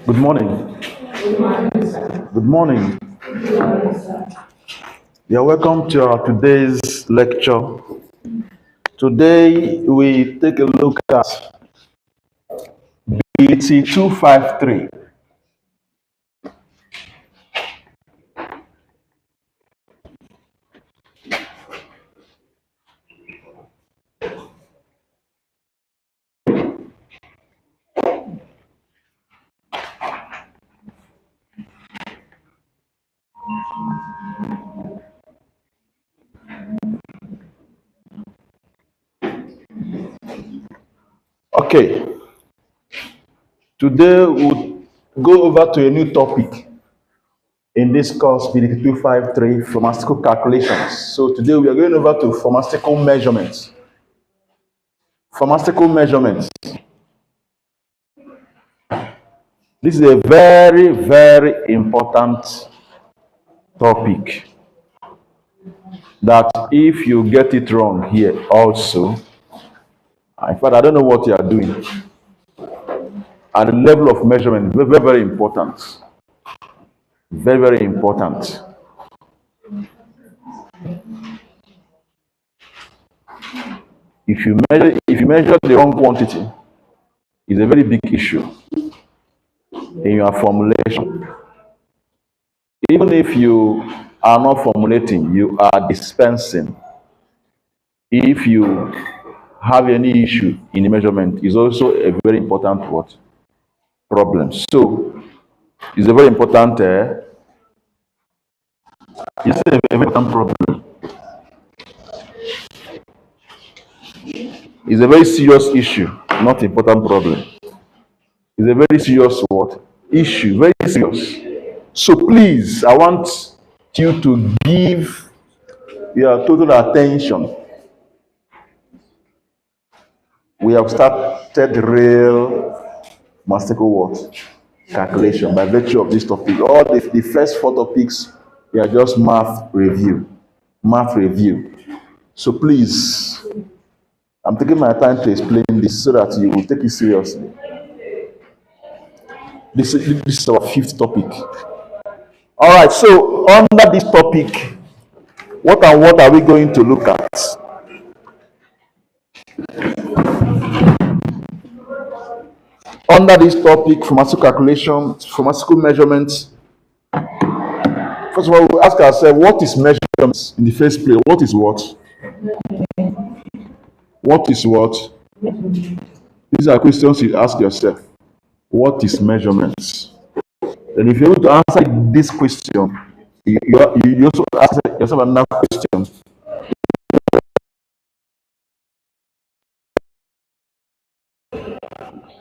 Good morning. Good morning. You're welcome to our today's lecture. Today we take a look at BT 253. Okay, today we'll go over to a new topic in this course, BT 253, pharmaceutical calculations. So today we are going over to pharmaceutical measurements. Pharmaceutical measurements. This is a very, very important topic that if you get it wrong here also, in fact, I don't know what you are doing. At the level of measurement, very, very important. Very, very important. If you measure the wrong quantity, it's a very big issue in your formulation. Even if you are not formulating, you are dispensing. If you have any issue in the measurement, is also a very important problem. So it's a very important it's a very important problem. It's a very serious issue, not important problem. It's a very serious issue, very serious. So please, I want you to give your total attention. We have started real mathematical calculation by virtue of this topic. All the first four topics, they are just math review. Math review. So please, I'm taking my time to explain this so that you will take it seriously. This is our fifth topic. All right, so under this topic, what are we going to look at? Under this topic, pharmaceutical calculation, pharmaceutical measurements. First of all, we ask ourselves, what is measurements in the first place? What is what? What is what? These are questions you ask yourself. What is measurements? And if you're able to answer this question, you also ask yourself another question.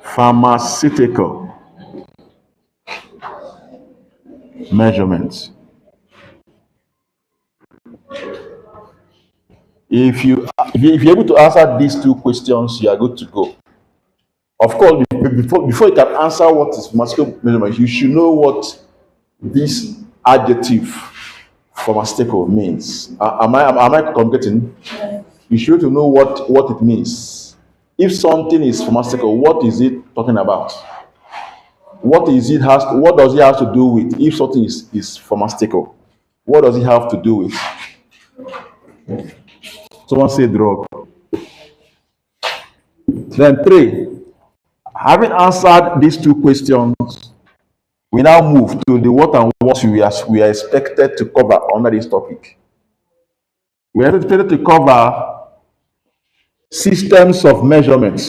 Pharmaceutical measurements. If you're able to answer these two questions, you are good to go. Of course, before you can answer what is pharmaceutical measurement, you should know what this adjective pharmaceutical means. Am I communicating? You should know what it means. If something is pharmaceutical, what is it talking about? What does it have to do with? If something is pharmaceutical, what does it have to do with? Someone say drug. Then 3. Having answered these two questions, we now move to the what and what we are expected to cover under this topic. We are expected to cover systems of measurements.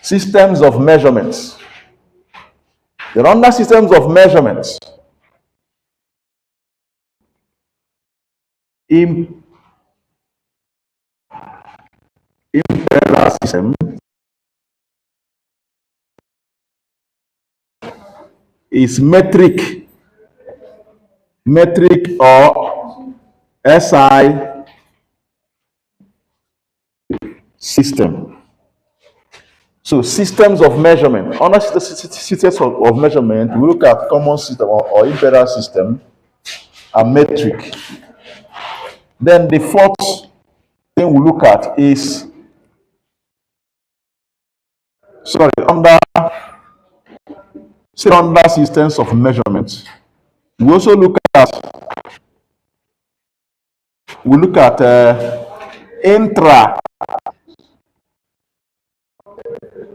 Systems of measurements. Then under systems of measurements, imperial system is metric or SI system. So systems of measurement. Under systems of measurement, we look at common system or imperial system and metric. Then the fourth thing we look at is Sorry, under systems of measurement. We also look at intra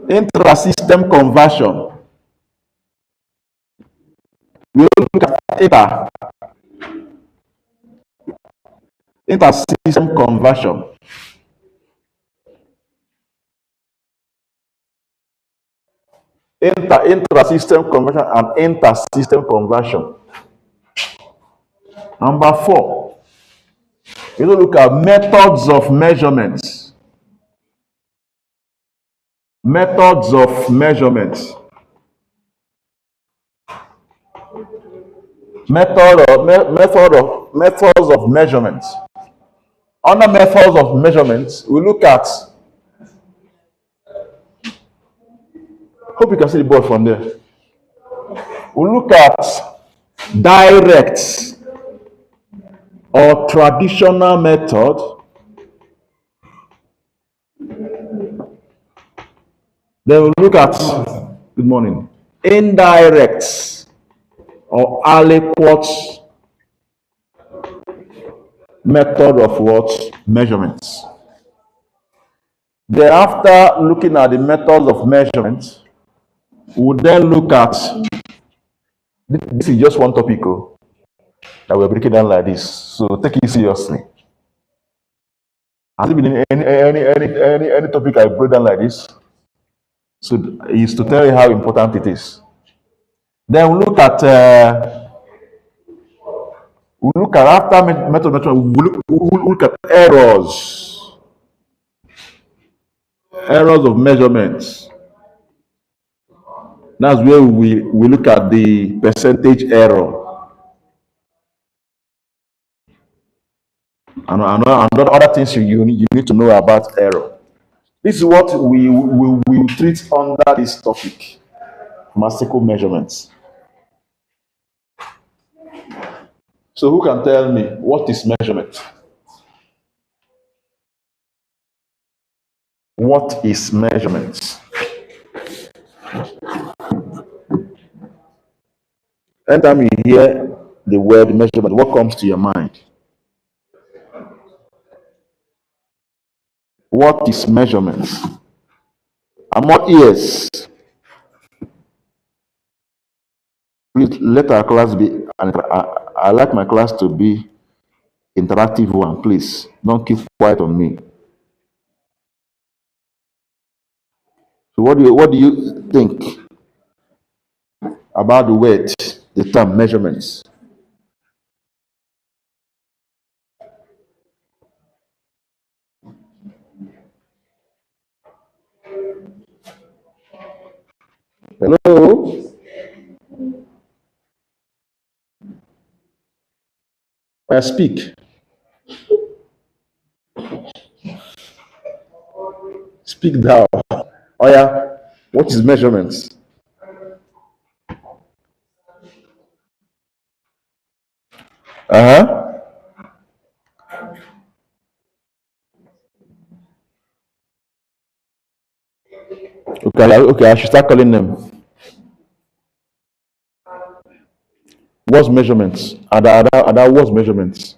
intra-system conversion. We also look at inter-system conversion. Intra-system conversion and inter-system conversion. Number 4, we also look at methods of measurement. Methods of measurement. Methods of measurement. Under methods of measurement, we look at. Hope you can see the board from there. We look at direct or traditional method. Then we look at, good morning, indirect or aliquot method of what? Measurements. Thereafter, looking at the methods of measurement, we then look at, this is just one topic that we're breaking down like this, so take it seriously. Has it been any topic I break down like this? So it's to tell you how important it is. Then we look at after method measurement, we look at errors of measurements. That's where we look at the percentage error and other things you need to know about error. This is what we treat under this topic, pharmaceutical measurements. So who can tell me what is measurement? What is measurement? Anytime you hear the word measurement, what comes to your mind? What is measurement? I'm all ears. Please let our class be, I like my class to be interactive one. Please don't keep quiet on me. So what do you think about the word, the term measurements? Hello? I speak. Speak thou. Oh yeah. What is measurements? Uh-huh. Okay, I should start calling them. What's measurements? Ada, what's measurements?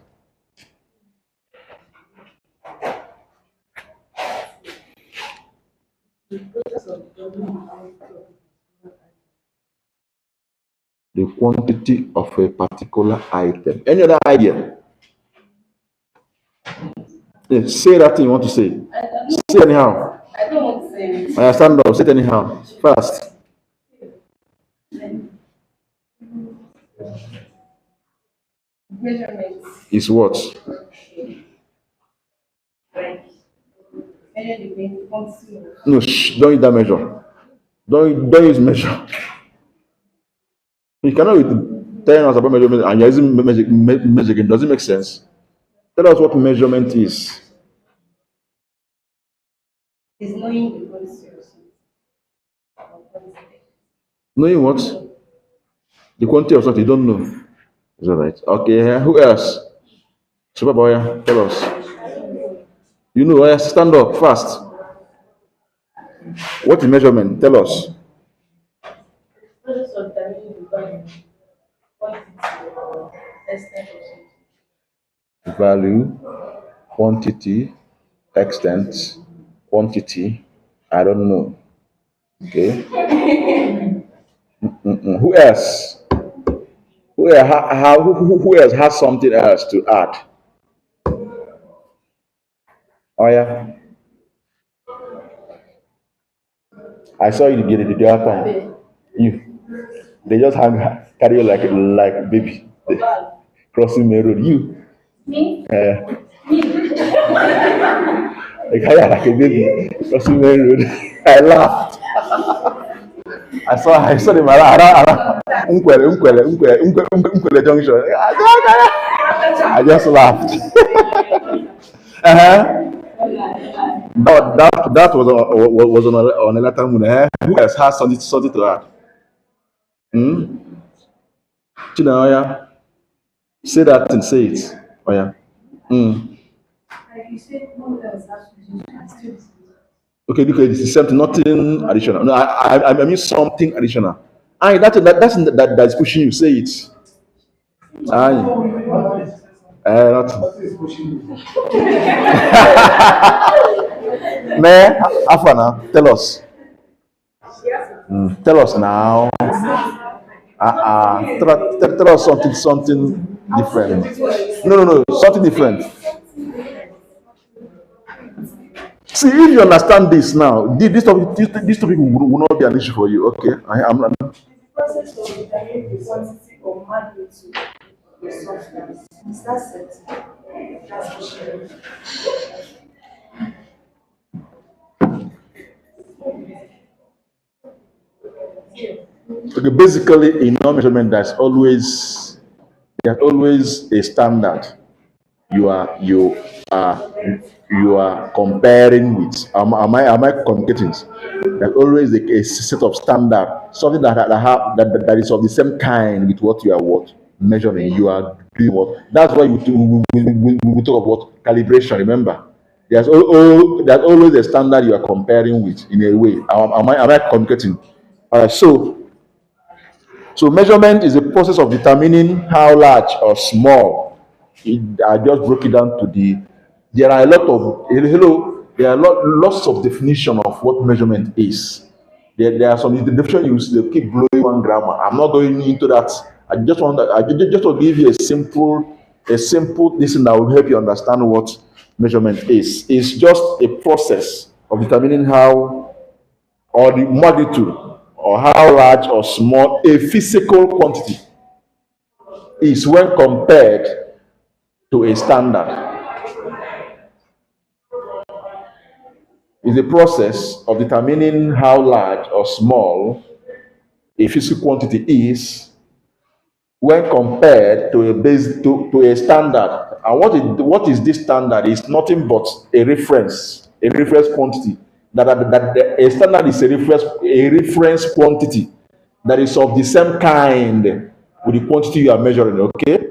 The quantity of a particular item. Any other idea? Yeah, say that thing you want to say. Say anyhow. I don't want to say it. I stand up. Say it anyhow. Fast. Measurements. Is what? No, don't use that measure. Don't use measure. You cannot be telling us about measurement and you're using measuring. Does it make sense? Tell us what measurement is. It's knowing the quantity. Knowing what? The quantity of something you don't know. Is that right? Okay, who else? Superboy, tell us. You know, stand up fast. What is measurement? Tell us. Process of determining the value, quantity, or extent of something. Value, quantity, extent, quantity. I don't know. Okay. Who else? Who else has something else to add? Oh yeah, I saw you the other time. You, they just carry you like baby crossing main road. You, Me? they carry you like a baby crossing main road. I laughed. I saw them around Unkwele Junction. I just laughed. Uh-huh. That was on a later moon. Who else has something to add? Hmm? Chinaya, say that and say it. Oh yeah. Mm. Like you said, who else has to do it? Okay, look at this. Is something, nothing additional. No, I mean something additional. Aye, that is pushing you. Say it. Aye. Nothing. Man, Afana, tell us. Tell us now. Tell us something different. No, something different. See, if you understand this now, this topic will not be an issue for you. Okay, I'm not. The process of determining the quantity or magnitude of a substance. Is that certain? That's for sure. Okay, basically, in all measurement, there's always a standard. You are comparing with. Am I communicating? There's always a set of standard, something that is of the same kind with what you are measuring. You are doing what. That's why we talk about calibration. Remember, there's always a standard you are comparing with in a way. Am I communicating? So measurement is a process of determining how large or small. I just broke it down to there are a lot of, hello, there are lots of definition of what measurement is. There are some definitions you keep blowing on grammar. I'm not going into that. I just want to give you a simple listen that will help you understand what measurement is. It's just a process of determining how, or the magnitude, or how large or small a physical quantity is when compared to a standard. Is a process of determining how large or small a physical quantity is when compared to a standard. And what is this standard? Is nothing but a reference quantity. That a standard is a reference quantity that is of the same kind with the quantity you are measuring. Okay,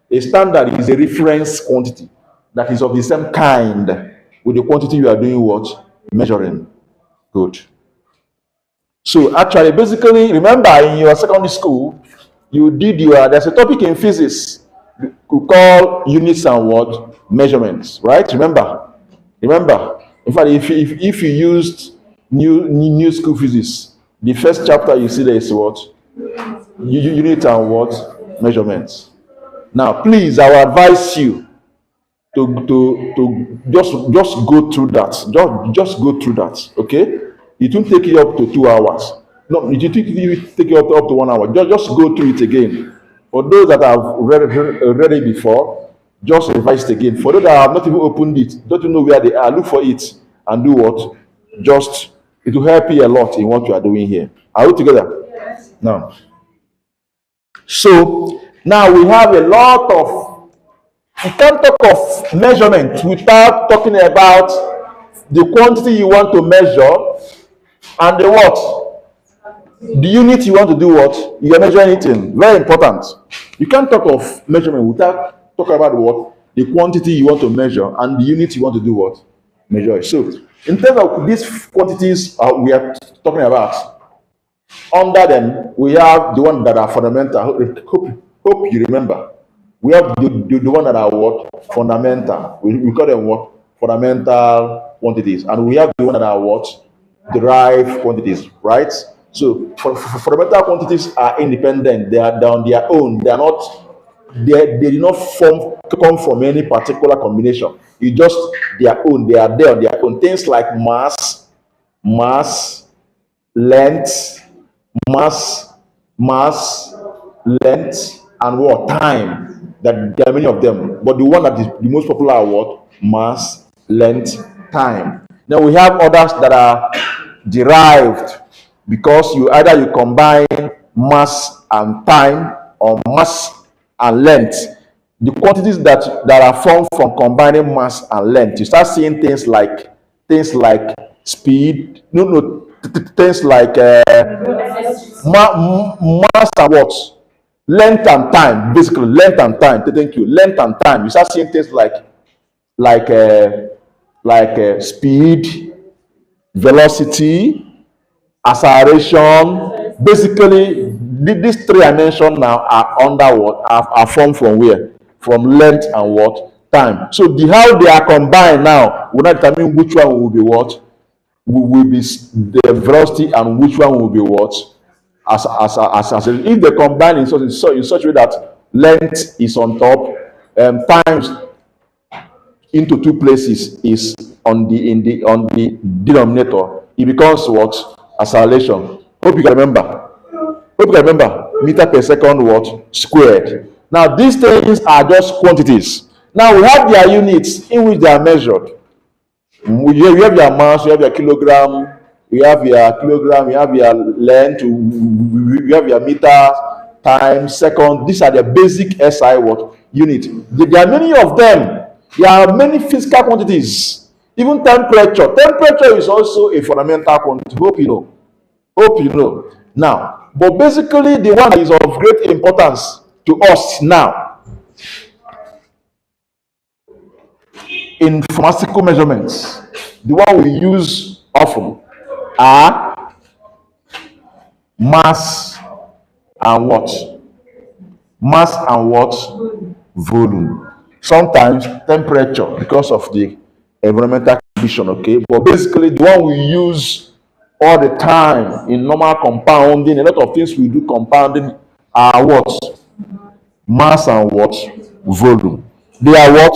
a standard is a reference quantity that is of the same kind with the quantity you are doing what? Measuring. Good. So actually, basically, remember in your secondary school, there's a topic in physics we call units and what? Measurements, right? Remember. In fact, if you used new school physics, the first chapter you see there is what? Unit and what? Measurements. Now, please, I will advise you to just go through that. Just go through that. Okay, it won't take you up to 2 hours. No, it will take you up to 1 hour. Just go through it again. For those that have read it before, just revise it again. For those that have not even opened it, don't you know where they are, look for it and do what? Just, it will help you a lot in what you are doing here. Are we together? Yes. Now, so now we have a lot of. You can't talk of measurement without talking about the quantity you want to measure and the what? The unit you want to do what? You are measuring it in. Very important. You can't talk of measurement without talking about what? The quantity you want to measure and the unit you want to do what? measure it. So in terms of these quantities we are talking about, under them we have the one that are fundamental. Hope you remember. We have the one that are what? Fundamental. We call them what? Fundamental quantities. And we have the one that are what? Derived quantities, right? So fundamental quantities are independent. They're on their own. They are not, they do not come from any particular combination. You just their own. They are there on their own. Things like mass, length, mass, mass, length, and what? Time. That there are many of them. But the one that is the most popular are what? Mass, length, time. Then we have others that are derived, because you combine mass and time, or mass and length. The quantities that are formed from combining mass and length, you start seeing things like speed, things like mass and what? Length and time. Basically, length and time. Thank you. Length and time. You start seeing things like uh, speed, velocity, acceleration. Basically, these three I mentioned now are under what? Are formed from where? From length and what? Time. So how they are combined now will not determine which one will be what? Will be the velocity, and which one will be what? As if they combine in such a way that length is on top, times into two places is on the denominator, it becomes what? Acceleration. Hope you can remember meter per second what? Squared. Now these things are just quantities. Now we have their units in which they are measured. You have your mass, you have your kilogram, you have your length, you have your meter, time, second. These are the basic SI what? Unit. There are many of them. There are many physical quantities. Even temperature. Temperature is also a fundamental quantity. Hope you know. Hope you know. Now, but basically the one that is of great importance to us now in pharmaceutical measurements, the one we use often, are mass and what? Mass and what? Volume. Sometimes temperature, because of the environmental condition, okay? But basically, the one we use all the time in normal compounding, a lot of things we do compounding are what? Mass and what? Volume. They are what?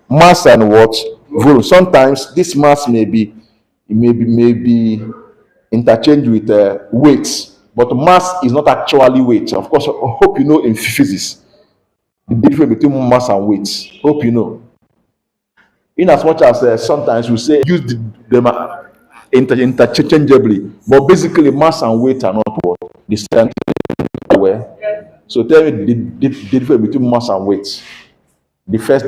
Mass and what? Volume. Sometimes this mass may be interchanged with weight, but mass is not actually weight. Of course, I hope you know in physics the difference between mass and weight. Hope you know. In as much as sometimes we say use them interchangeably, but basically mass and weight are not what the same. Where? So tell me the difference between mass and weight. The first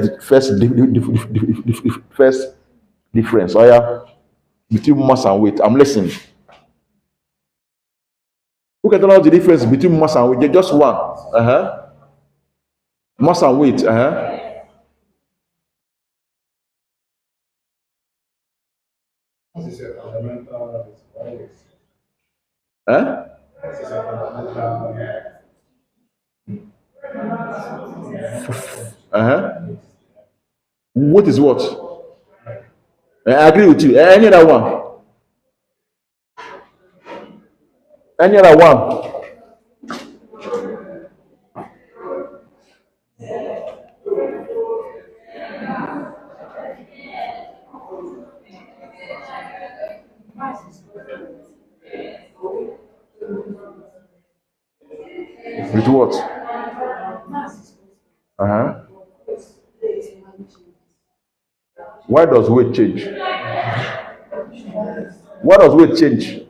difference. Oh yeah, between mass and weight. I'm listening. Who can tell us the difference between mass and weight? Just one. Mass and weight. Huh? What is what? I agree with you. Any other one? Any other one? With what? Why does weight change? Why does weight change?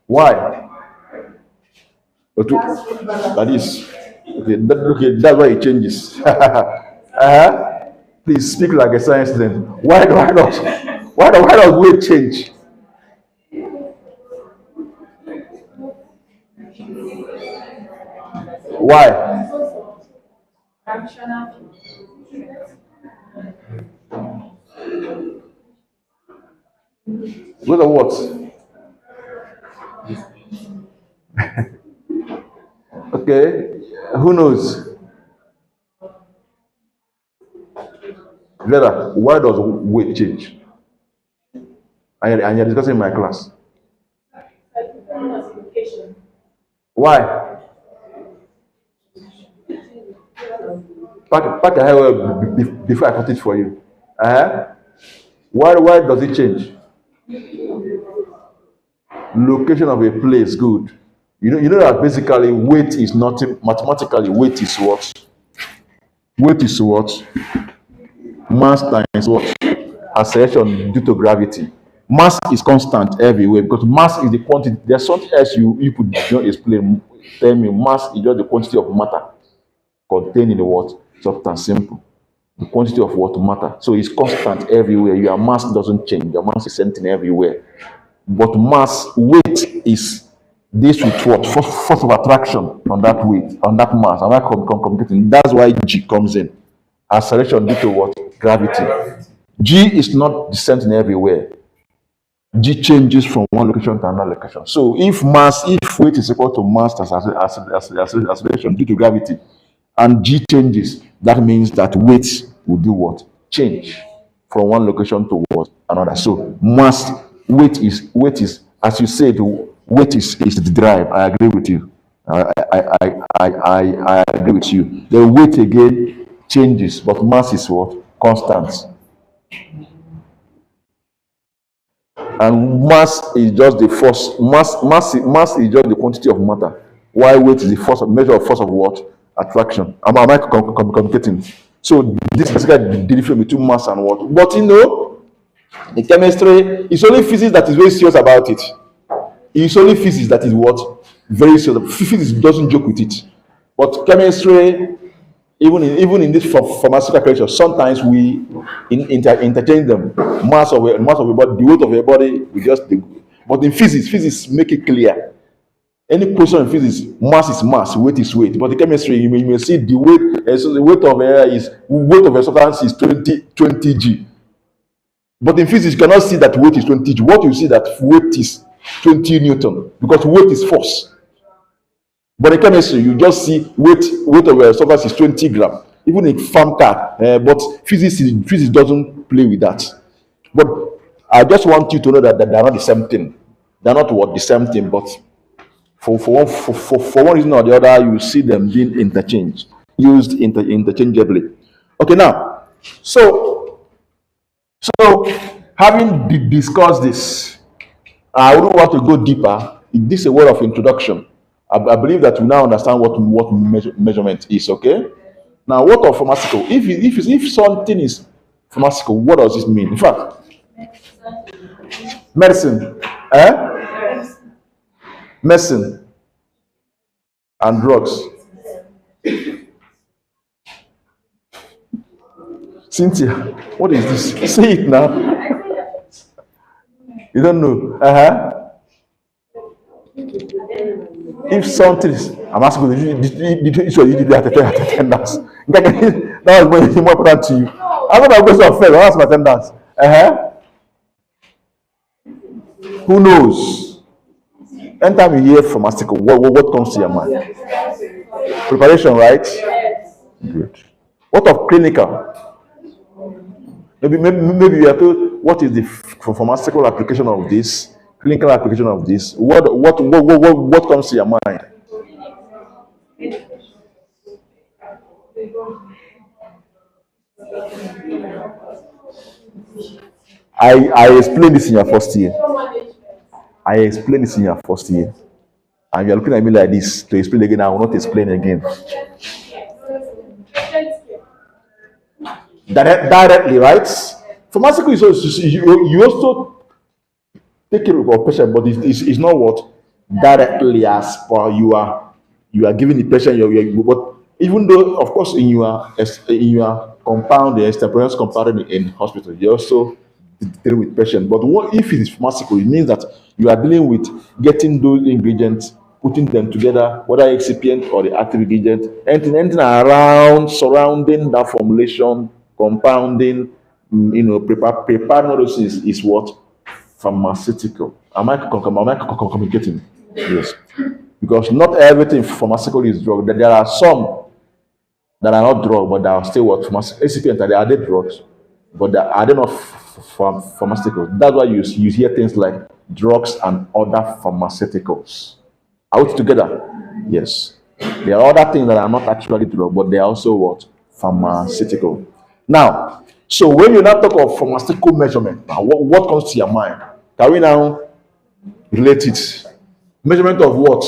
Why? Okay, that is okay. Okay, that's why it changes. Please speak like a science student. Why does weight change? Why? What of what? Okay, who knows? Vera, why does weight change? And you're discussing in my class. Why? Pack your hair well before I cut it for you. Why does it change? Location of a place, good. You know that basically weight is nothing. Mathematically, weight is what? Weight is what? Mass times what? Acceleration due to gravity. Mass is constant everywhere because mass is the quantity. There's something else you could not explain. Tell me, mass is just the quantity of matter contained in the what? Substance. Simple. The quantity of what? Matter. So it's constant everywhere. Your mass doesn't change. Your mass is same thing everywhere. But mass, weight is this with what? Force of attraction on that weight, on that mass. Am I communicating? That's why G comes in. Acceleration due to what? Gravity. G is not the same thing everywhere. G changes from one location to another location. So if weight is equal to mass as acceleration due to gravity, and G changes, that means that weight will do what? Change from one location to what? Another. So weight is as you said, weight is the drive. I agree with you. I agree with you. The weight again changes, but mass is what? Constant. And mass is just the force. Mass is just the quantity of matter. While weight is the measure of force of what? Attraction. Am I communicating? So this is basically the difference between mass and what. But in chemistry, it's only physics that is very serious about it. It's only physics that is what? Very serious. Physics doesn't joke with it. But chemistry, even in this pharmaceutical culture, sometimes we interchange them. Mass of a body, the weight of a body, but in physics make it clear. Any question in physics, mass is mass, weight is weight. But in chemistry, you may see the weight. So the weight of a substance is 20 g. But in physics, you cannot see that weight is 20 g. What you see that weight is 20 newton because weight is force. But in chemistry, you just see weight of a substance is 20 gram. Even in farm car, but physics doesn't play with that. But I just want you to know that they are not the same thing. They are not the same thing, but for one reason or the other, you see them being used interchangeably. Okay, now, so having discussed this, I wouldn't want to go deeper. This is a word of introduction. I believe that we now understand what measurement is. Okay. Now, what of pharmaceutical? If something is pharmaceutical, what does this mean? In fact, medicine, medicine and drugs. Cynthia, what is this? Say it now. You don't know. If something is, I'm asking you, did you do attendance? That was more important to you. I'm not going to fail. I'll ask my attendance. Who knows? Anytime you hear pharmaceutical, what comes to your mind? Preparation, right? Good. What of clinical? Maybe you are told what is the pharmaceutical application of this, clinical application of this. What comes to your mind? I explained this in your first year. And you're looking at me like this to explain again. I will not explain again. Directly, right? Pharmaceutical is also, you also take care of a patient, but it's not what directly as per you are giving the patient but even though of course in your compound, the extemporaneous compound in hospital, you also deal with patient. But what if it is pharmaceutical? It means that you are dealing with getting those ingredients, putting them together, whether excipient or the active ingredient, anything around surrounding that formulation compounding, preparing all those things is what? Pharmaceutical. Am I communicating? Yes. Because not everything pharmaceutical is drug. There are some that are not drug, but they are still what? ACP, are they drugs? But are they not pharmaceutical? That's why you hear things like drugs and other pharmaceuticals. Are we together? Yes. There are other things that are not actually drug, but they are also what? Pharmaceutical. Now, so when you now talk of pharmaceutical measurement, now what comes to your mind? Can we now relate it? Measurement of what?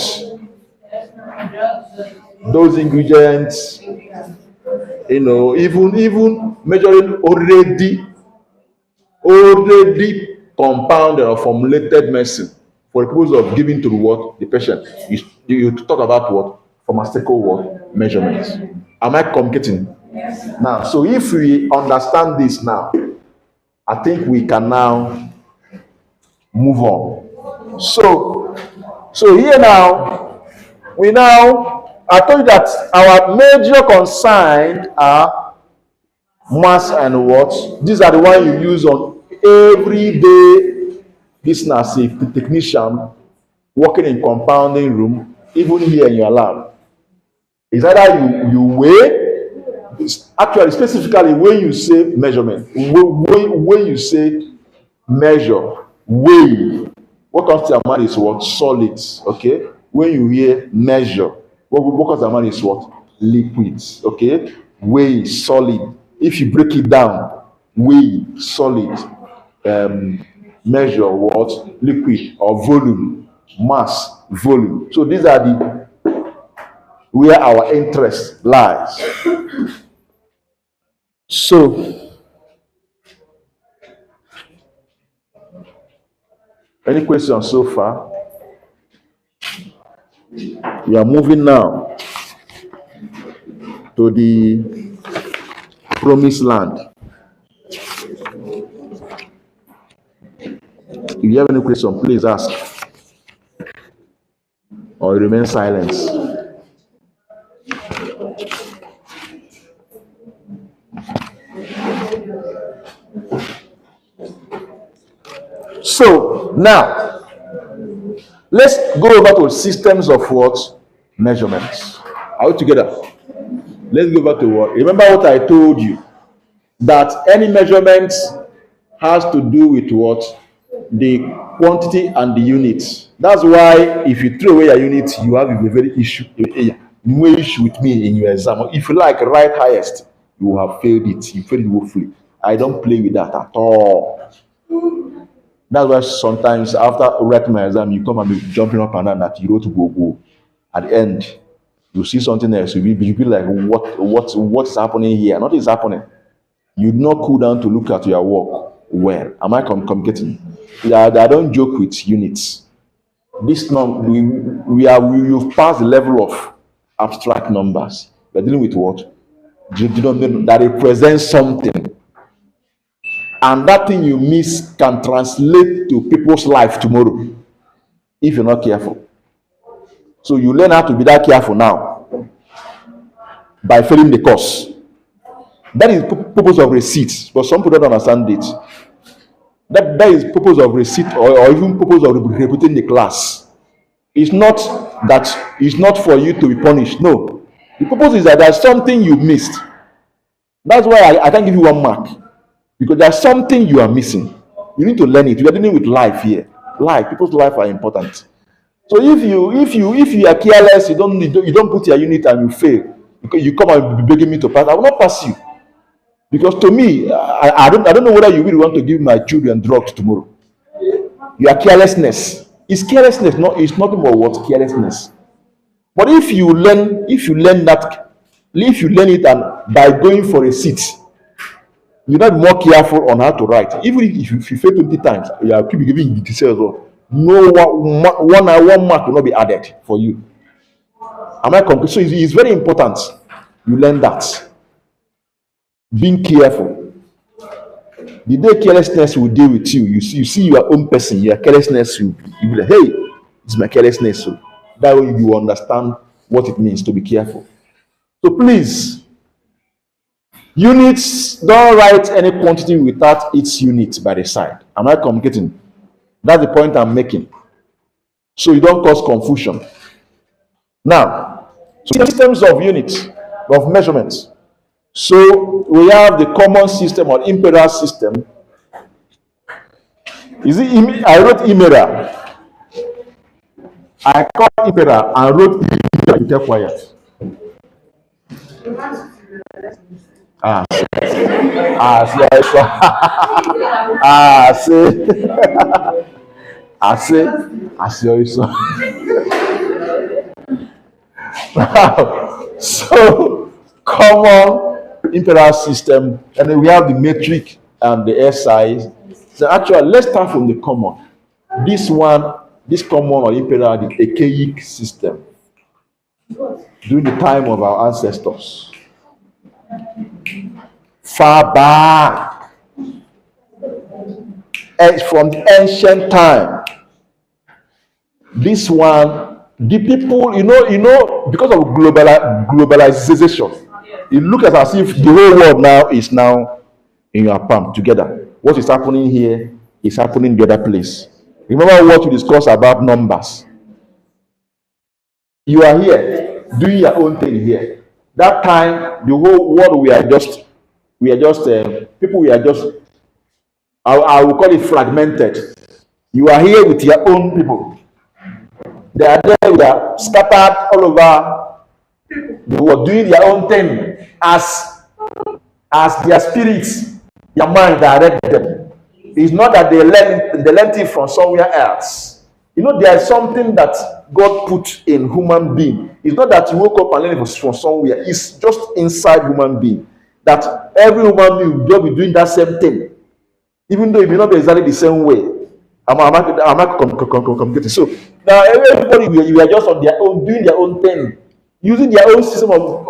Those ingredients, even measuring already compounded or formulated medicine for the purpose of giving to the what? The patient. You talk about what? Pharmaceutical what? Measurements. Am I communicating? Now, so if we understand this now, I think we can now move on. So here now, I told you that our major concern are mass and what? These are the ones you use on everyday business. If the technician working in compounding room, even here in your lab, is either you weigh, actually specifically when you say measurement, when you say measure, weigh, what comes to your mind is what? Solids. Okay. When you hear measure, what comes to your mind is what? Liquids. Okay. Weigh, solid. If you break it down, weigh, solid, measure what? Liquid or volume, mass, volume. So these are the where our interest lies. So, any questions so far? We are moving now to the promised land. If you have any question, please ask or remain silent. So now let's go over to systems of what? Measurements. Are we together? Let's go back to what? Remember what I told you, that any measurement has to do with what? The quantity and the units. That's why if you throw away your units, you have a very issue with me in your exam. If you like write highest, you will have failed it. You failed it woefully. I don't play with that at all. That's why sometimes after writing my exam, you come and be jumping up and down that you wrote to go. At the end, you see something else. You be like, what's happening here? Nothing is happening. You do not cool down to look at your work well. Am I communicating? I don't joke with units. This we've passed the level of abstract numbers. We're dealing with what? That represents something. And that thing you miss can translate to people's life tomorrow if you're not careful. So you learn how to be that careful now by failing the course. That is the purpose of receipt, but some people don't understand it. That is purpose of receipt or even purpose of repeating the class. It's not for you to be punished. No. The purpose is that there's something you missed. That's why I can't give you 1 mark. Because there's something you are missing. You need to learn it. We are dealing with life here. People's life are important. So if you are careless, you don't put your unit and you fail, because you come and be begging me to pass, I will not pass you. Because to me, I don't know whether you really want to give my children drugs tomorrow. Your carelessness. It's carelessness, it's nothing but what? Carelessness. But if you learn it and by going for a seat, you not be more careful on how to write. Even if you fail 20 times, you are keep giving the teacher as well. No one mark will not be added for you. Am I complete? So it's very important you learn that. Being careful. The day carelessness will deal with you, you see your own person, your carelessness, you be like, hey, it's my carelessness. So that way you understand what it means to be careful. So please, Units, don't write any quantity without its unit by the side. Am I communicating? That's the point I'm making. So you don't cause confusion. Now, so systems of units, of measurements. So we have the common system or imperial system. Is it? I wrote imperial. I called imperial and wrote imperial. You kept quiet. Ah, see, I see also. So common imperial system, and then we have the metric and the SI. So actually, let's start from the common. This one, this common or imperial, the archaic system during the time of our ancestors, far back, from the ancient time. This one, the people, because of globalization, it looks as if the whole world now is now in your palm together. What is happening here is happening in the other place. Remember what we discussed about numbers. You are here doing your own thing here. That time, the whole world we are just people. We are just, I will call it fragmented. You are here with your own people. They are there. We are scattered all over the world, doing their own thing as their spirits, their mind direct them. It's not that they learned it from somewhere else. There is something that God put in human being. It's not that you woke up and learned it from somewhere. It's just inside human being. That every human being will just be doing that same thing, even though it may not be exactly the same way. I'm not communicating. So now everybody, we are just on their own, doing their own thing, using their own system of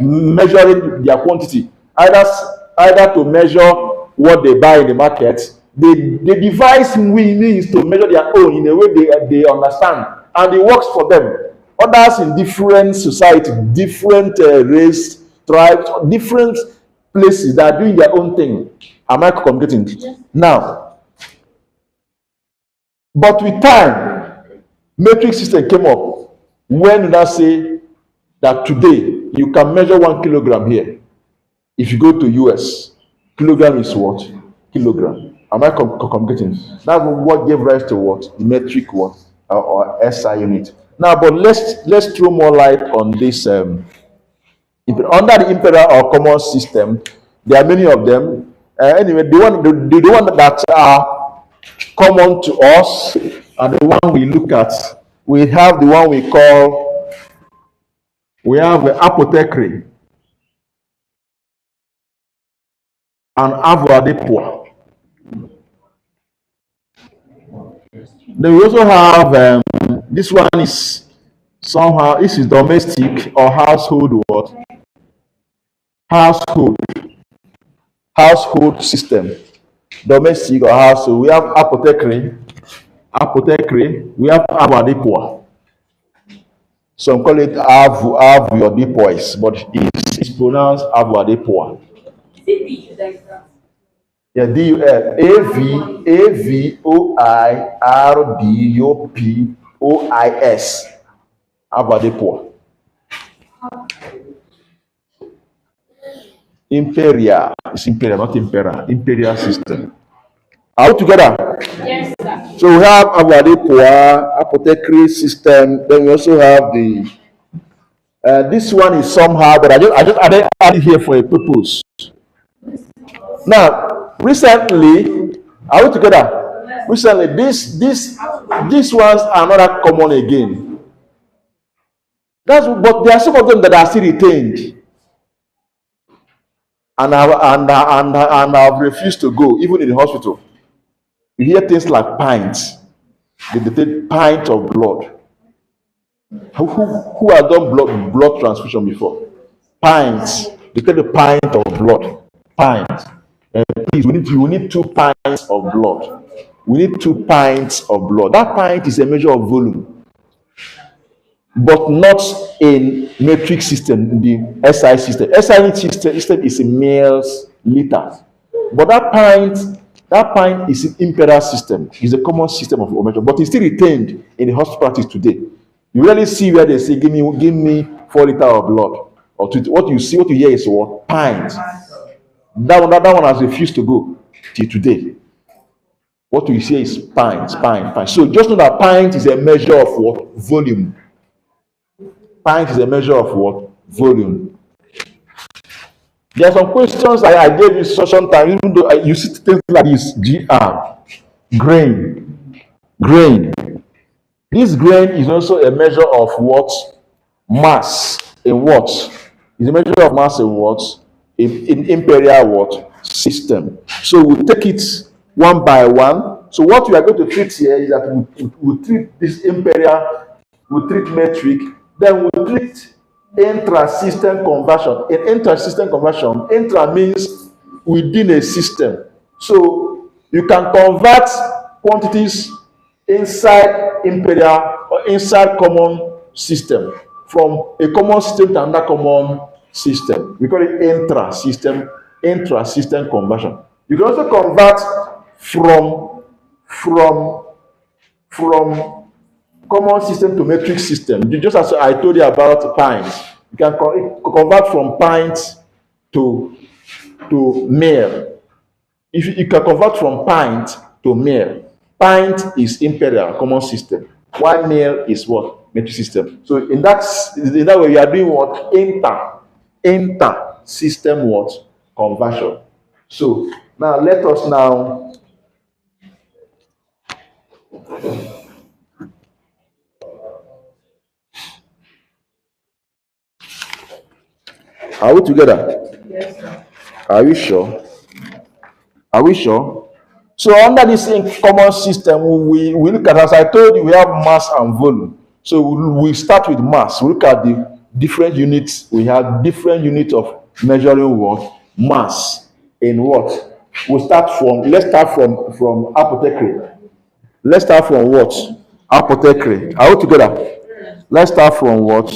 measuring their quantity, either to measure what they buy in the market. They devise means to measure their own in a way they understand, and it works for them. Others in different society, different race, tribes, different places that are doing their own thing. Am I communicating? Yes. Now, but with time, metric system came up. When did I say that today you can measure 1 kilogram here? If you go to US, kilogram is what? Kilogram. Am I communicating? That's what gave rise to what? The metric what? Or SI unit. Now, but let's throw more light on this. Under the imperial or common system, there are many of them. Anyway, the one that are common to us, and the one we look at, we have the one we have apothecary and avoirdupois. Then we also have this one is somehow, this is domestic or household what? Household system. Domestic or household. We have apothecary, we have avoirdupois. Some call it avoirdupois, but it's pronounced avoirdupois. Yeah, avoirdupois. Avoirdupois. Imperial. It's imperial, not imperial. Imperial system. Are we together? Yes, sir. So we have avoirdupois, apothecary system. Then we also have the. This one is somehow, but I just added it here for a purpose. Now, recently, are we together? Recently, these ones are not that common again. But there are some of them that are still retained, and I've refused to go, even in the hospital. You hear things like pints. They take pint of blood. Who has done blood transfusion before? Pints. They take a pint of blood. Pints. Please, we need 2 pints of blood. We need 2 pints of blood. That pint is a measure of volume. but not in metric system, the SI system. SI system is in mils liters. But that pint is an imperial system, is a common system of measure, but it's still retained in the hospital practice today. You really see where they say, give me 4 liters of blood. Or what you see, what you hear is what? Pint. That one has refused to go till today. What we say is pint. So just know that pint is a measure of what? Volume. Pint is a measure of what? Volume. There are some questions I gave you sometimes, even though you see things like this, grain. Grain. This grain is also a measure of what? Mass in what? Is a measure of mass in what? In imperial what? System. So we take it one by one. So what we are going to treat here is that we treat this imperial, we treat metric, then we treat intra-system conversion. In intra-system conversion, intra means within a system. So you can convert quantities inside imperial or inside common system, from a common system to another common system. We call it intra-system conversion. You can also convert from common system to metric system. Just as I told you about pints, you can convert from pints to mil. If you can convert from pint to mil. Pint is imperial, common system. 1 mil is what? Metric system. So in that way, you are doing what? Inter system what? Conversion. So now let us now are we together? Yes, sir. Are we sure? Are we sure? So under this common system, we look at, as I told you, we have mass and volume. So we start with mass. We look at the different units. We have different units of measuring what? Mass in what? Let's start from apothecary. Let's start from what? Apothecary. Are we together? Let's start from what?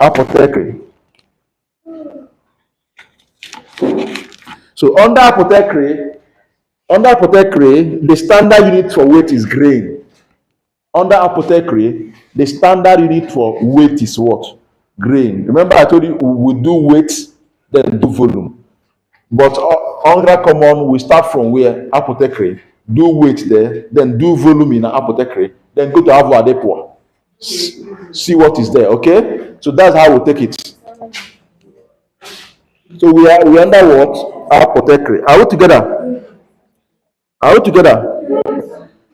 Apothecary. So under apothecary, the standard unit for weight is grain. Under apothecary, the standard unit for weight is what? Grain. Remember I told you we do weight, then do volume. But under common, we start from where? Apothecary. Do weight there, then do volume in apothecary, then go to Avoadepoa. See what is there, okay? So that's how we take it. So we under what? Apothecary. Are we together? Are we together?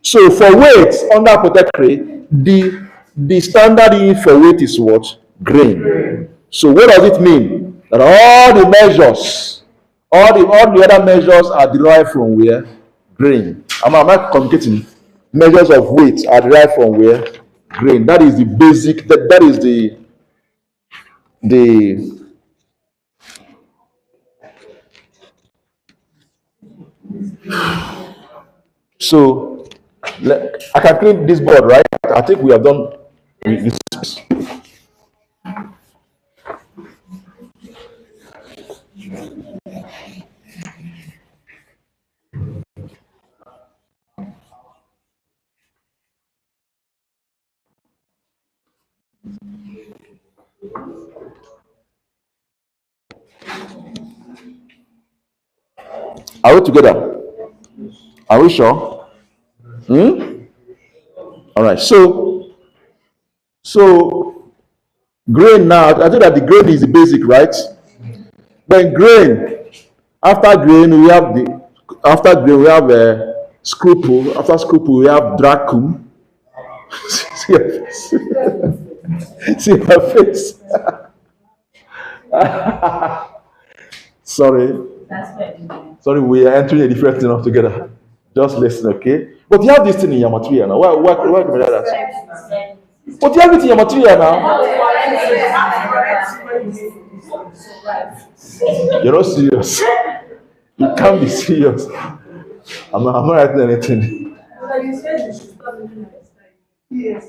So for weight under apothecary, the standard unit for weight is what? Grain. So what does it mean? That all the measures, all the other measures are derived from where? Grain. Am I communicating? Measures of weight are derived from where? Grain. That is the basic. That is the So I can clean this board, right? I think we have done with this. Are we together? Are we sure? All right. So grain now. I think that the grain is the basic, right? Then grain. After grain, we have scruple. After scruple, we have dracum. See your face. See your face. Sorry. Sorry, we are entering a different thing altogether. Just listen, okay? But you have this thing in your material now. Why do you that? But you have it in your material now. You're not serious. You can't be serious. I'm not writing anything. Yes.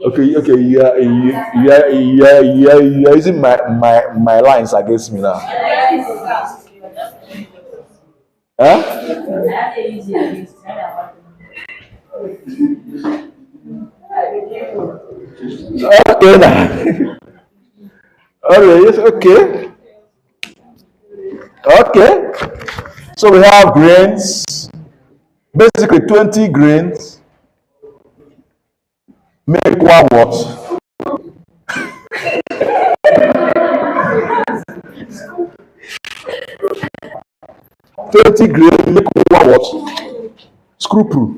Okay, you are using my lines against me now. Huh? Okay, now. Okay, yes, okay. Okay. So we have grains, basically 20 grains make one what? 20 grains make one what? Screw proof.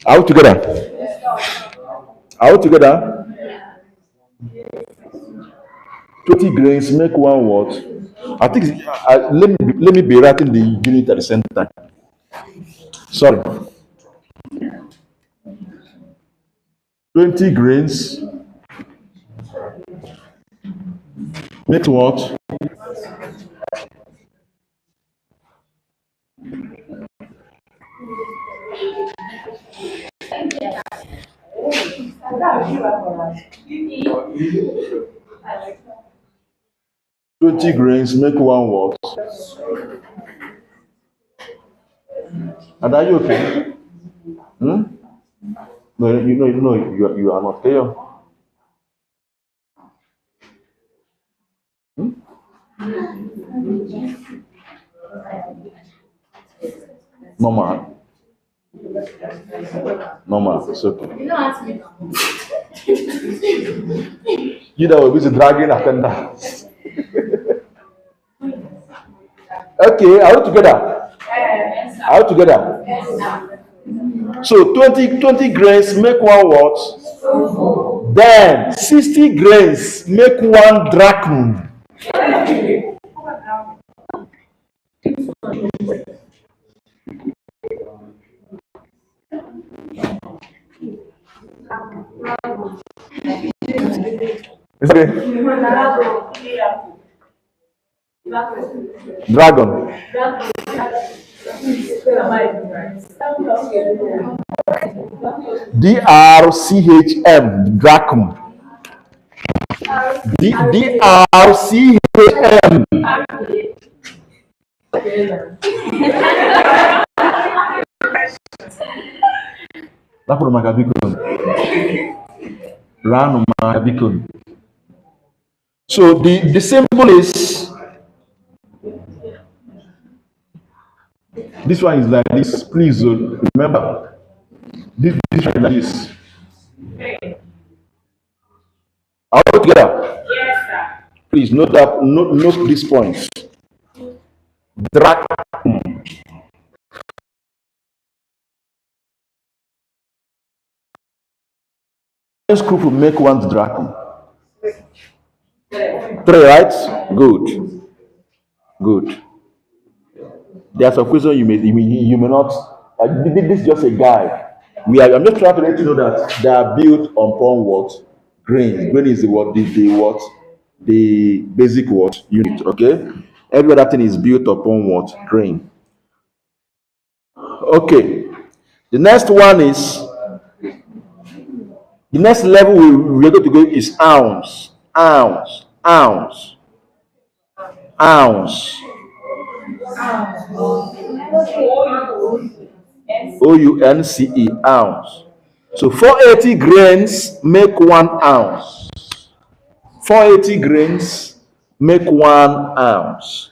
Are we together? Are we together? 20 grains make one what? I think let me be writing the unit at the same time. Sorry. 20 grains makes what? Yes. 20 grains make one what? And are you okay? Hmm? No, you are not there. Normal. Normal. It's okay. You that were busy dragging attendance. Okay, are we together? Are we together? So 20 grains make one what? Then 60 grains make one drachm. It's okay. Dragon. DRCHM. Drachm. DRCHM. Lapro Magabikon. Rano Magabikon. So the symbol is this one is like this. Please remember this one is like this. Are we together? Yes, sir. Please note these points. Drachm. Group will make one drachm. 3, right? Good. Good. There are some questions you may not. This is just a guide. I'm just trying to let you know that they are built upon what? Grain. Grain is the what? The what? The basic what unit. Okay. Every other thing is built upon what? Grain. Okay. The next one is the next level we're going to go is ounce. Ounce. Ounce. Ounce. OUNCE. Ounce. So 480 grains make 1 ounce. 480 grains make 1 ounce.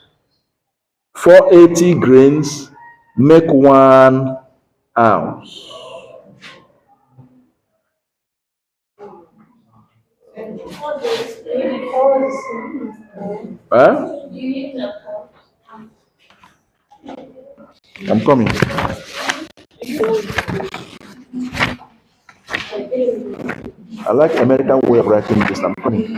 480 grains make 1 ounce. Huh? I'm coming. I like American way of writing this. I'm coming.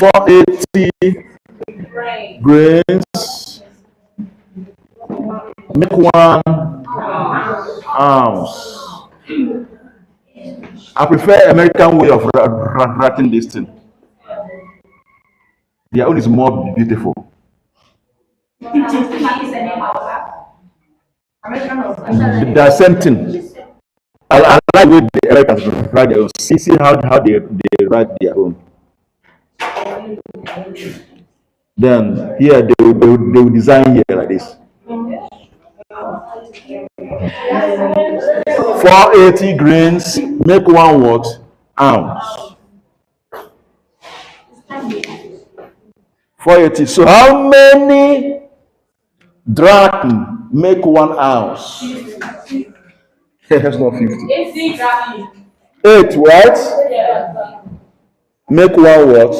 480 grains make 1 ounce. I prefer American way of writing this thing. Their own is more beautiful. The same thing. I like the way the Americans write their own. See how they write their own. Then here they will design here like this. 480 grains make 1 what? Ounce. 480. So how many drachm make 1 ounce? That's not 50. 8, right? Make 1 what?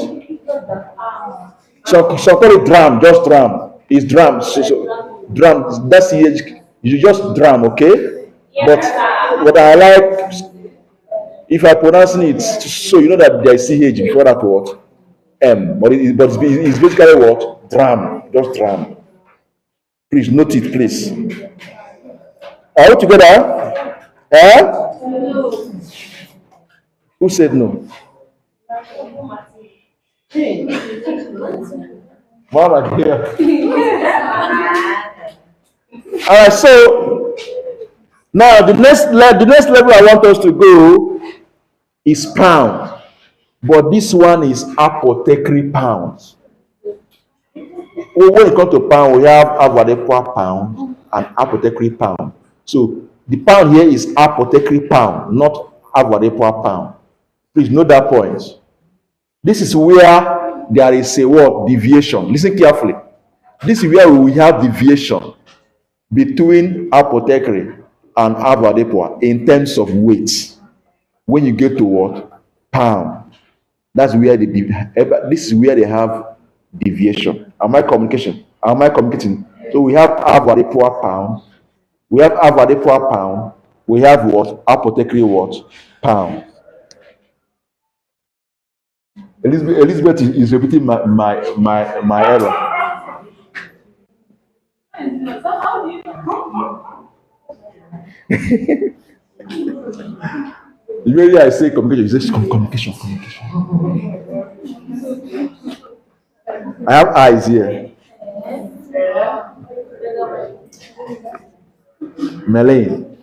So call it dram, just dram. It's dram. So dram, that's the you just dram, okay? But what I like, if I pronounce it, so you know that there is CH before that word, M. But it's basically what? Dram, just dram. Please note it, please. Are we together? Eh? Who said no? Mama here. All right, so now the next level I want us to go is pound, but this one is apothecary pounds. When it comes to pound, we have Avadepua pound and apothecary pound. So the pound here is apothecary pound, not Avadepua pound. Please note that point. This is where there is a word deviation. Listen carefully. This is where we have deviation between apothecary and Avadepua in terms of weight. When you get to what? Pound. That's where this is where they have deviation. Am I communicating? So we have Avadepua pound. We have Avadepua pound. We have what? Apothecary what? Pound. Elizabeth is repeating my error. Usually I say communication, you say communication. I have eyes here. Melaine.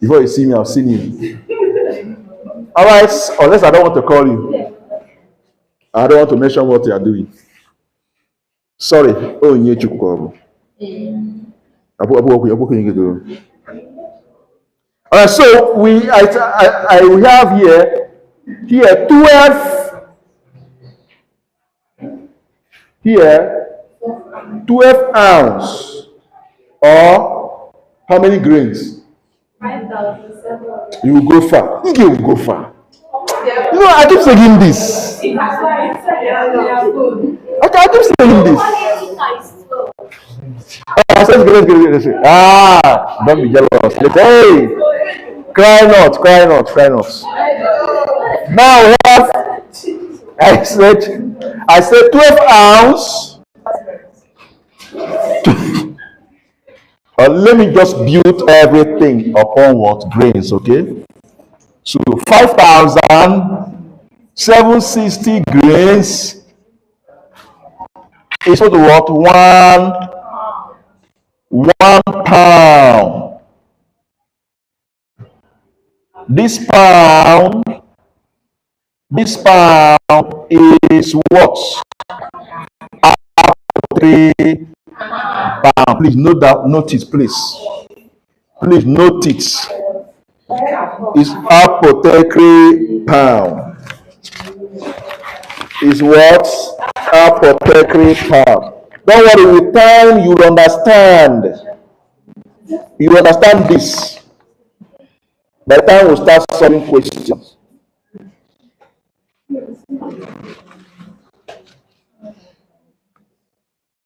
Before you see me, I've seen you. All right, unless I don't want to call you. I don't want to mention what you are doing. Sorry. Oh, you need to call. All right, so we have here 12 ounce, or how many grains? 5,700. You will go far. You will go far. You know, I keep saying this. I keep saying this. Let's go. Don't be jealous. Hey, cry not. Now we have, I said 12 ounce. Let me just build everything upon what? Grains, okay? So 5,760 grains is equal to what? 1 pound. This pound is what? 3 pound. Please note that. Notice, please. Please note it. Is apothecary pound. Is what? Apothecary pound. Don't worry, with time you will understand. You will understand this. By the time we start solving questions.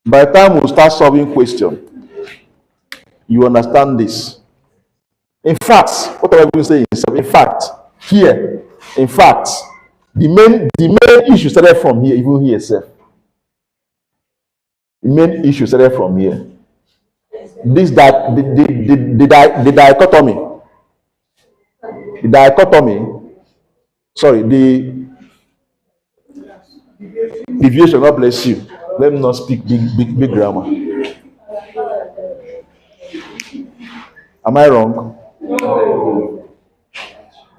By the time we start solving questions, you understand this. In fact, what am I going to say? In fact, here. In fact, the main issue started from here, even here, sir. The main issue started from here. This that the dichotomy, the dichotomy. Sorry, the deviation. God bless you. Let me not speak big grammar. Am I wrong?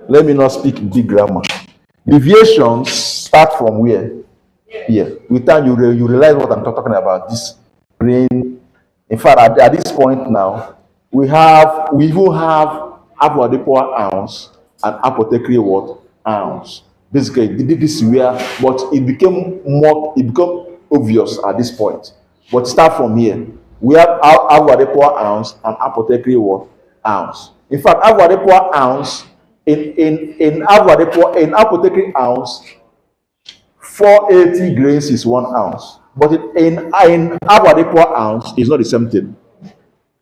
Let me not speak big grammar. Deviations start from where? Here. With time, you realize what I'm talking about. This brain. In fact, at this point now, we even have avoirdupois ounce and apothecary what ounce. Basically, this is where, but it became obvious at this point. But start from here. We have avoirdupois ounce and apothecary what ounce. In fact, avoirdupois ounce in apothecary ounce, 480 grains is 1 ounce. But in avoirdupois ounce, it's not the same thing.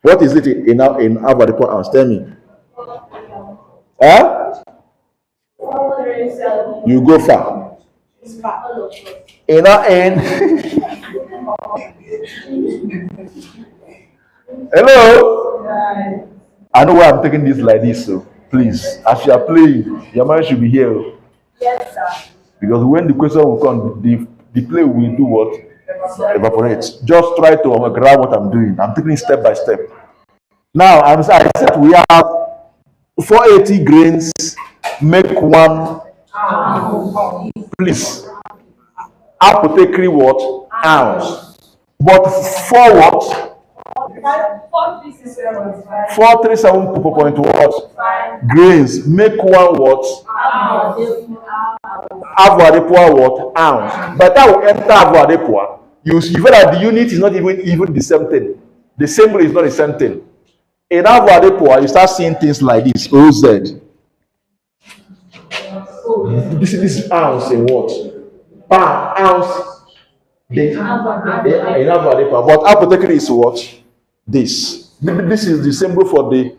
What is it in avoirdupois ounce? Tell me. Huh? You go far. In hello. I know why I'm taking this like this, so please, as you are playing, your mind should be here. Yes, sir. Because when the question will come, the play will do what? Evaporates. Just try to grab what I'm doing. I'm taking it step by step. Now, I said we have 480 grains, make 1. Please. Apothecary what? Ounce. But for what? 437 what? Grains, make 1 what? Avoirdupois what? Ounce. But that will enter avoirdupois. You find that the unit is not even the same thing. The symbol is not the same thing. In avoirdupois, you start seeing things like this. OZ. This is ounce in what? Pound, ounce. In avoirdupois. But apothecary is what? This. This is the symbol for the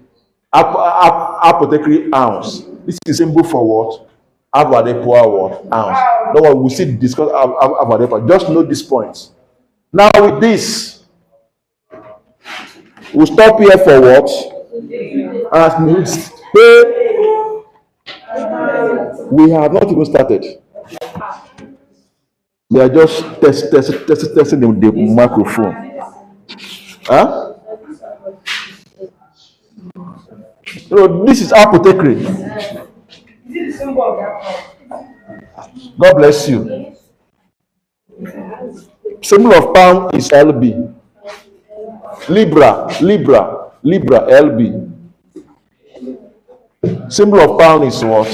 apothecary ounce. This is the symbol for what? Avoirdupois what? Ounce. No one will see discuss avoirdupois. Just know these points. Now with this, we'll stop here for what? We have not even started. We are just testing the microphone. Huh? So this is apothecary. God bless you. Symbol of pound is LB. Libra, LB. Symbol of pound is what?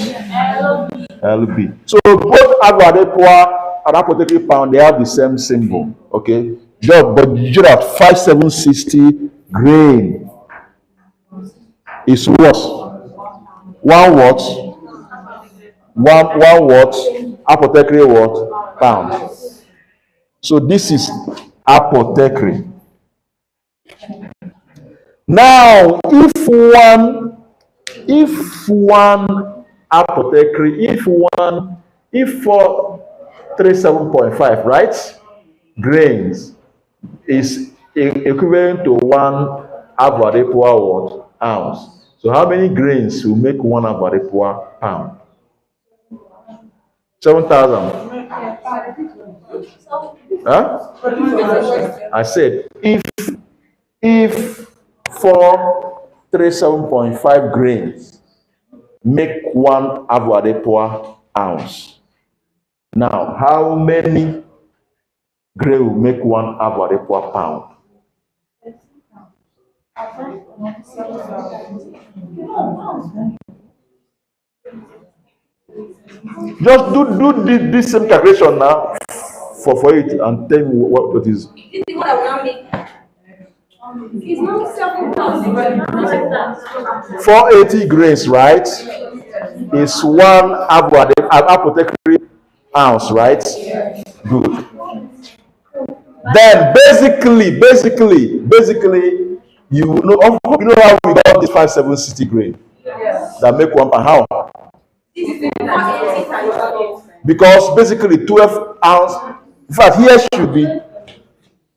LB. So both avoirdupois and apothecary pound, they have the same symbol. Okay? But you have 5760 grain is what? 1 what? 1 what? Apothecary what? Pound. So this is apothecary. Now, if one apothecary, if 437.5, right? Grains is equivalent to 1 avoirdupois what? Ounce. So how many grains will make 1 avoirdupois pound? 7,000. Huh? I said if 437.5 grains make 1 avoirdupois ounce. Now, how many grains will make 1 avoirdupois pound? Just do this same calculation now for it and tell me what it is. It's not 7,000. 480 grains, right? Is 1 apothecary ounce, right? Good. Then basically, you know how we got this 5760 grain that make 1 pound. How? Because basically 12 ounce. In fact, here should be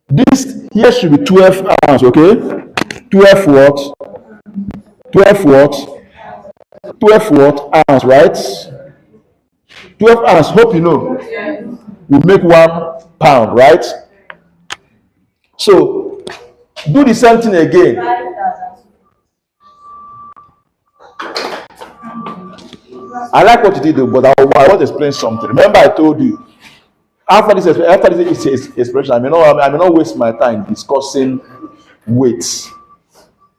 this. Here should be 12 ounce. Okay, 12 what? 12 what? 12 what ounce, right? 12 ounce. Hope you know. Will make 1 pound, right? So do the same thing again. I like what you did, though, but I want to explain something. Remember, I told you after this expression, I may not waste my time discussing weights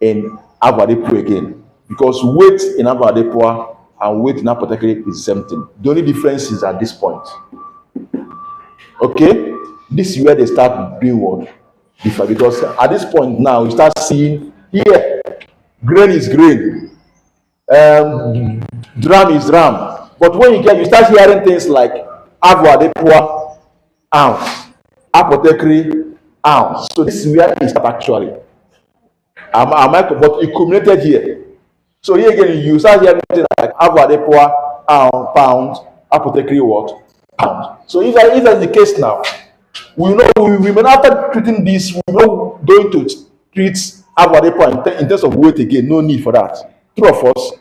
in Avadepo again, because weight in Avadepo and weight in apothecary is the same thing. The only difference is at this point. Okay, this is where they start doing what differ, because at this point now you start seeing here grain is grain, dram is dram. But when you start hearing things like Avadepo ounce, apothecary ounce. So this is where it start actually. But it culminated here. So here again, you start hearing things like Avadepo pound, apothecary what pound. So if that's the case now, we know we may not after treating this, we're not going to treat Avadepo in terms of weight again. No need for that. True of us.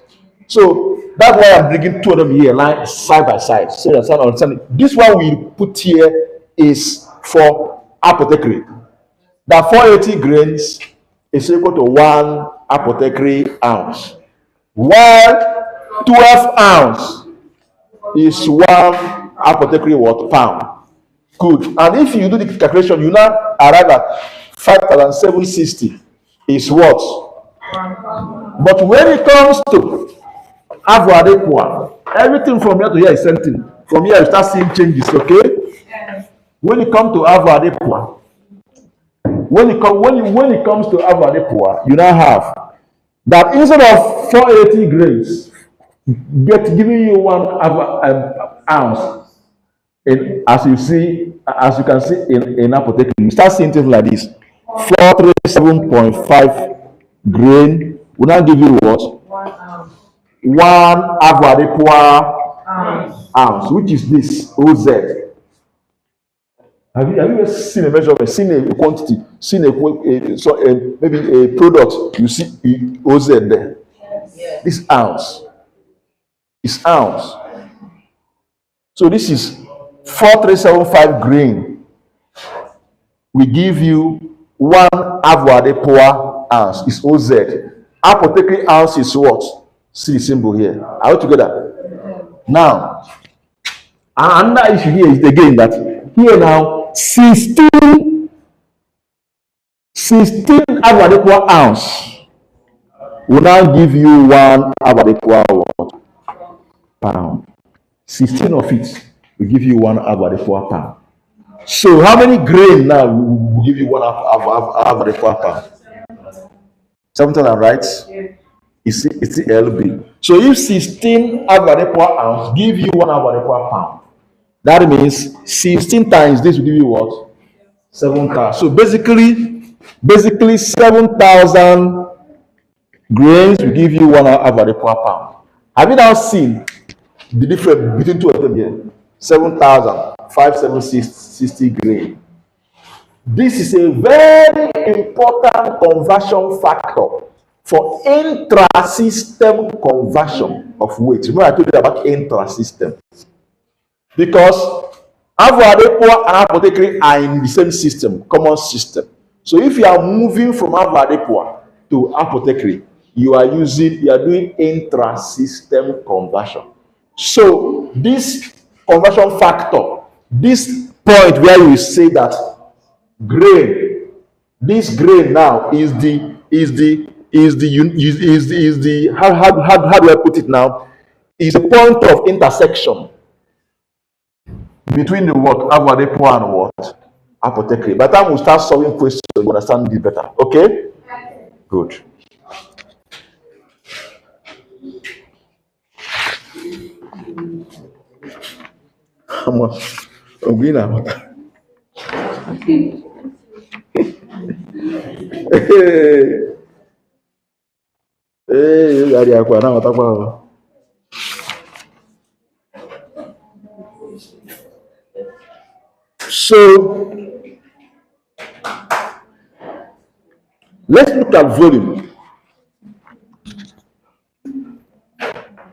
So that's why I'm bringing two of them here, like side by side. So you understand. This one we put here is for apothecary. That 480 grains is equal to 1 apothecary ounce, while 12 ounce is 1 apothecary what pound. Good. And if you do the calculation, you now arrive at 5,760 is what? But when it comes to Avadepo, everything from here to here is same thing. From here you start seeing changes, okay? When you come to Avadepo, when it comes to Avadepo, you now have that instead of 480 grains, giving you 1 ounce. And as you can see in apothecary, you start seeing things like this. 437.5 grain will now give you what? 1 Avadepo ounce, which is this OZ. Have you ever seen a measurement, seen a quantity, seen maybe a product? You see OZ there. This ounce is ounce. So this is 4375 grain. We give you 1 Avadepo ounce. It's OZ. Apothecary ounce is what? See the symbol here. Are we together? Now, another issue here is again that here now 16 Avadepo ounce will now give you 1 Avadepo pound. 16 of it will give you 1 Avadepo pound. So how many grain now will give you 1 Avadepo pound? 7,000, right? It's the LB. So if 16 Avadepo ounce give you 1 Avadepo pound, that means 16 times this will give you what? 7,000. So basically 7,000 grains will give you 1 Avadepo pound. Have you now seen the difference between two of them here? 7,560 grain. This is a very important conversion factor for intra-system conversion of weight. Remember I told you about intra-system. Because Avadepo and apothecary are in the same system, common system. So if you are moving from Avadepo to apothecary, you are doing intra-system conversion. So this conversion factor, this point where you say that this grain now is the how do I put it now? Is a point of intersection between the what Avadepo and what apothecary. By the time we start solving questions, you understand it better. Okay? Good. I'm going now. Hey, you got now. So let's look at volume.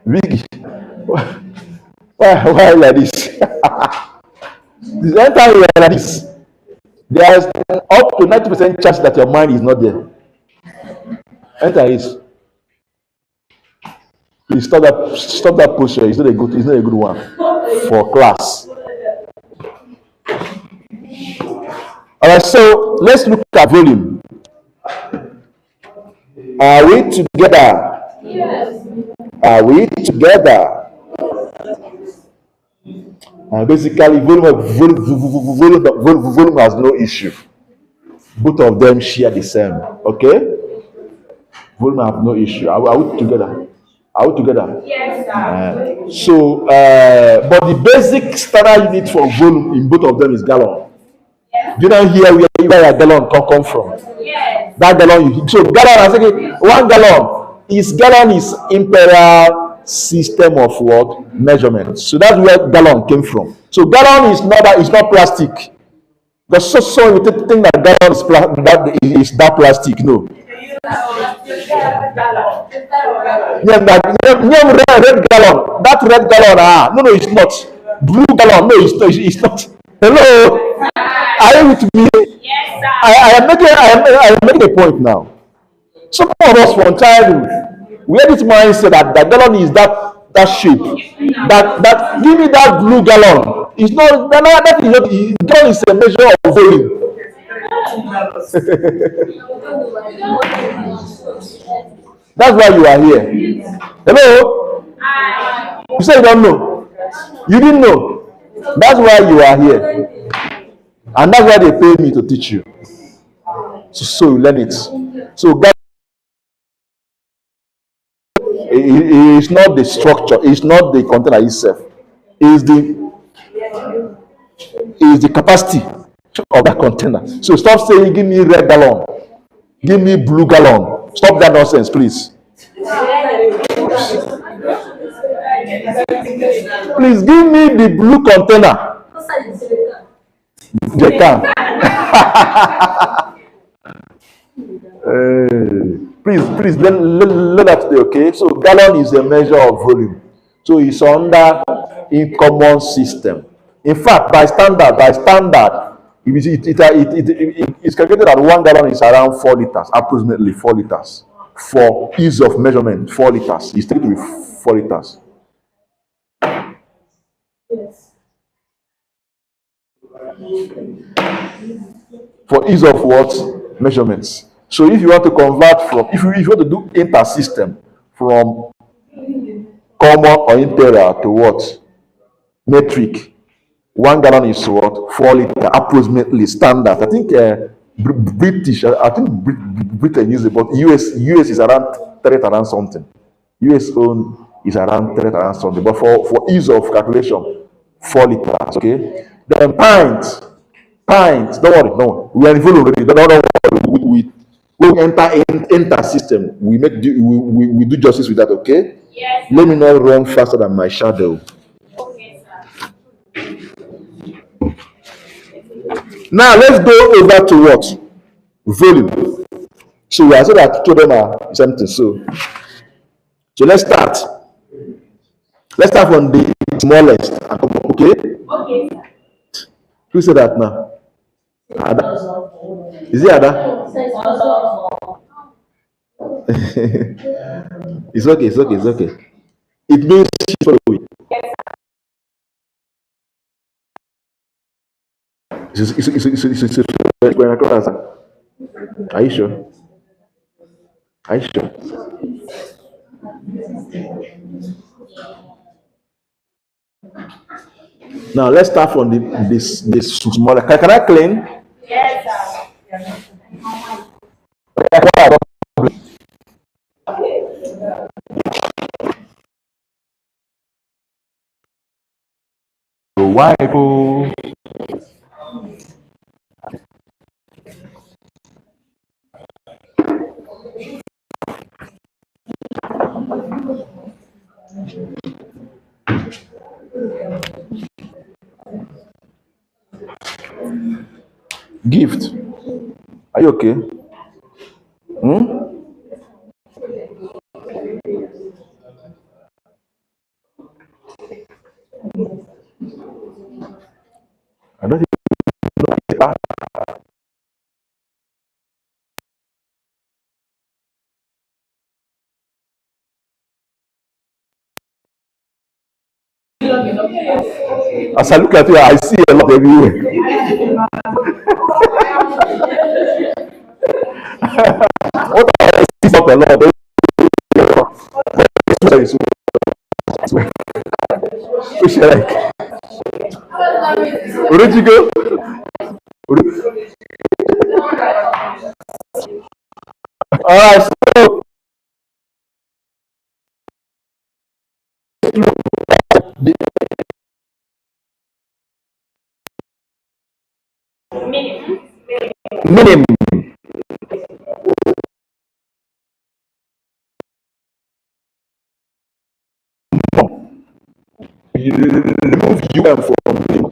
Vicky, why like this? The entire year like this, there is up to 90% chance that your mind is not there. Enter is. Please stop that posture. It's not a good one for class. All right, so let's look at volume. Are we together? Are we together? Basically, volume has no issue. Both of them share the same. Okay? Volume have no issue. Are we together? Are we together? Yes, sir. But the basic standard unit for volume in both of them is gallon. Do you know here where a gallon come from? Yes. That gallon, so gallon, I think 1 gallon is imperial system of what measurement. So that's where gallon came from. So gallon is not plastic. Because so you think that gallon is that plastic. No. Yeah, red gallon. That red gallon, no, it's not. Blue gallon, no, it's not. Hello, are you with me? Yes, sir. I am making a point now. Some of us from childhood, we had this mindset that gallon is that shape. That give me that blue gallon. It's not that is not. Gallon is a measure of volume. That's why you are here. Hello? You say you don't know. You didn't know. That's why you are here. And that's why they pay me to teach you. So you learn it. So God is not the structure, it's not the container itself. It's the capacity of that container. So stop saying, give me red gallon, give me blue gallon. Stop that nonsense, please. Please give me the blue container. They can. Please let that stay, okay? So gallon is a measure of volume. So it's under in common system. In fact, by standard, it's calculated that 1 gallon is around 4 liters, approximately 4 liters. For ease of measurement, 4 liters. It's taken with 4 liters. For ease of what? Measurements. So if you want to convert from, if you want to do inter-system from common or imperial to what? Metric. 1 gallon is what? 4 liter, approximately standard. I think British, I think Britain use it, but US is around 30 around something. US own is around 30 around something. But for ease of calculation, 4 liters, okay? Then pints. Don't worry. We are in volume already. Don't worry. We enter system. We do justice with that, okay? Yes. Let me not run faster than my shadow. Okay, sir. Now let's go over to what? Volume. So I said that two of them are something. So let's start. Let's start from the smallest. Okay? Okay, sir. Who said that now? Ada. Is it Ada? It's okay. It means she's following. Are you sure? Are you sure? Now let's start from this smaller. Can I clean? Yes, sir. Why people? Gift. Are you okay? I don't think. As I look at you, I see a lot everywhere. What I see is not a lot. It's which like original. All right, so the minimum. You remove from minimum,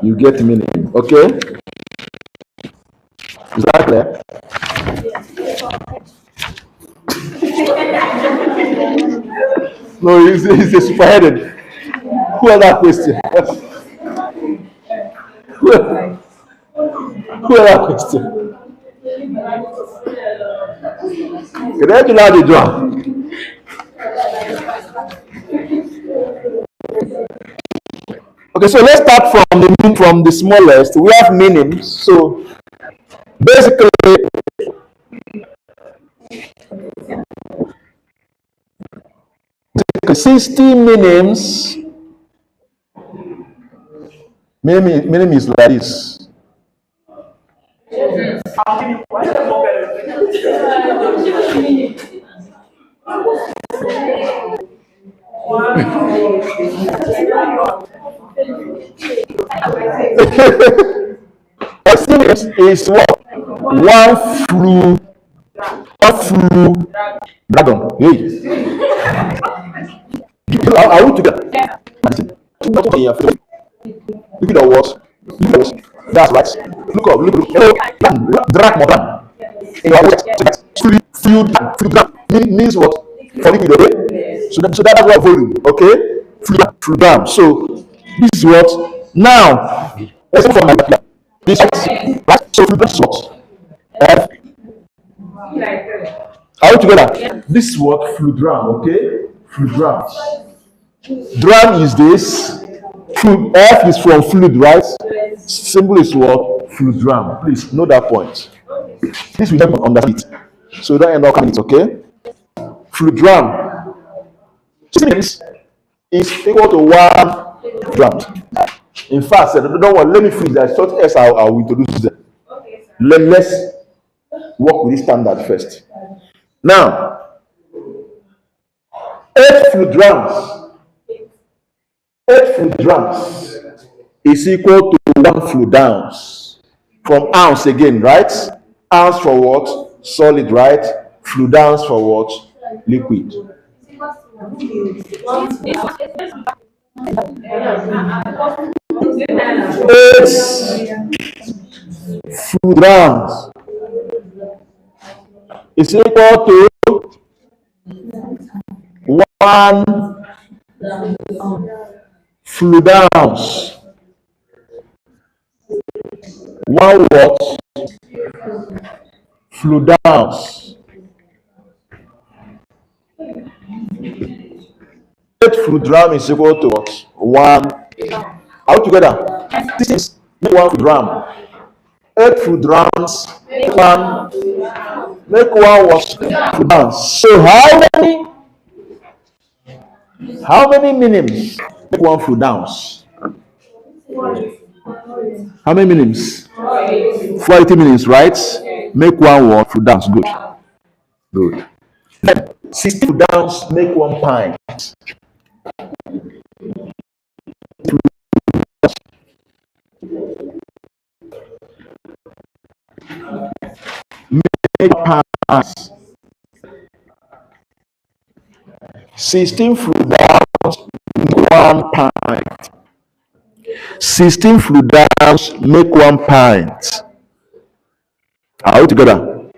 you get minimum. Okay, is that clear? No, it's a super headed. Who has that question? who, who has that question? Can I do the drum? Okay, so let's start from the smallest. We have minims. So basically, 60 minims. Minim is like this. Estimate is what? One flew dragon. Hey, are we together? Look at what? That's right. Look. Oh, drag more than. Flew drag means what? For liquid, okay? So that's what volume, okay? Flew down. So this is what? Now, let's go for my this right? So flew down is what? F. Are we together? This is what flew down, okay? Flew down. Dram is this. F is from fluid, right? Symbol is what? Fluid dram. Please know that point. This will help understand it. So don't end up coming it, okay? Fluid dram is equal to 1 gram. In fact, don't worry, let me finish that. Short S, I will introduce them. Let's work with this standard first. Now, 8 fluid drams. 8 fluid drams is equal to 1 fluid ounce. From ounce again, right? Ounce for what? Solid, right? Fluid ounce for what? Liquid. 8 fluid ounce is equal to 1 fluid ounce. 1 what? Fluid ounce. 8 fluid gram is equal to what? 1. Are we together? This is 1 fluid gram. 8 fluid grams make 1 what? Fluid ounce. So how many minims make 1 fluid ounce? How many minims? 40 minims, right? Make 1 what? Fluid ounce. Good. 60 fluid ounce make 1 pint. Make pints. 16 fluid ounce make 1 pint. 16 fluid ounce make 1 pint. Are we together?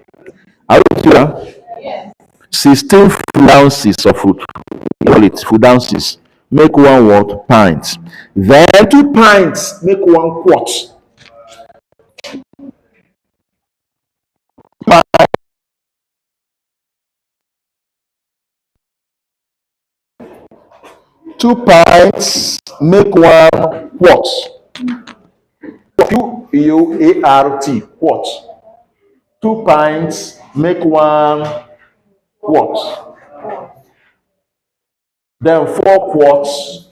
Are we together? 16 fluid ounces of food. Call it food ounces. Make one what? Pint. Then 2 pints make 1 quart. 2 pints make 1 quart. Quart. Quart. 2 pints make 1 quart. Then 4 quarts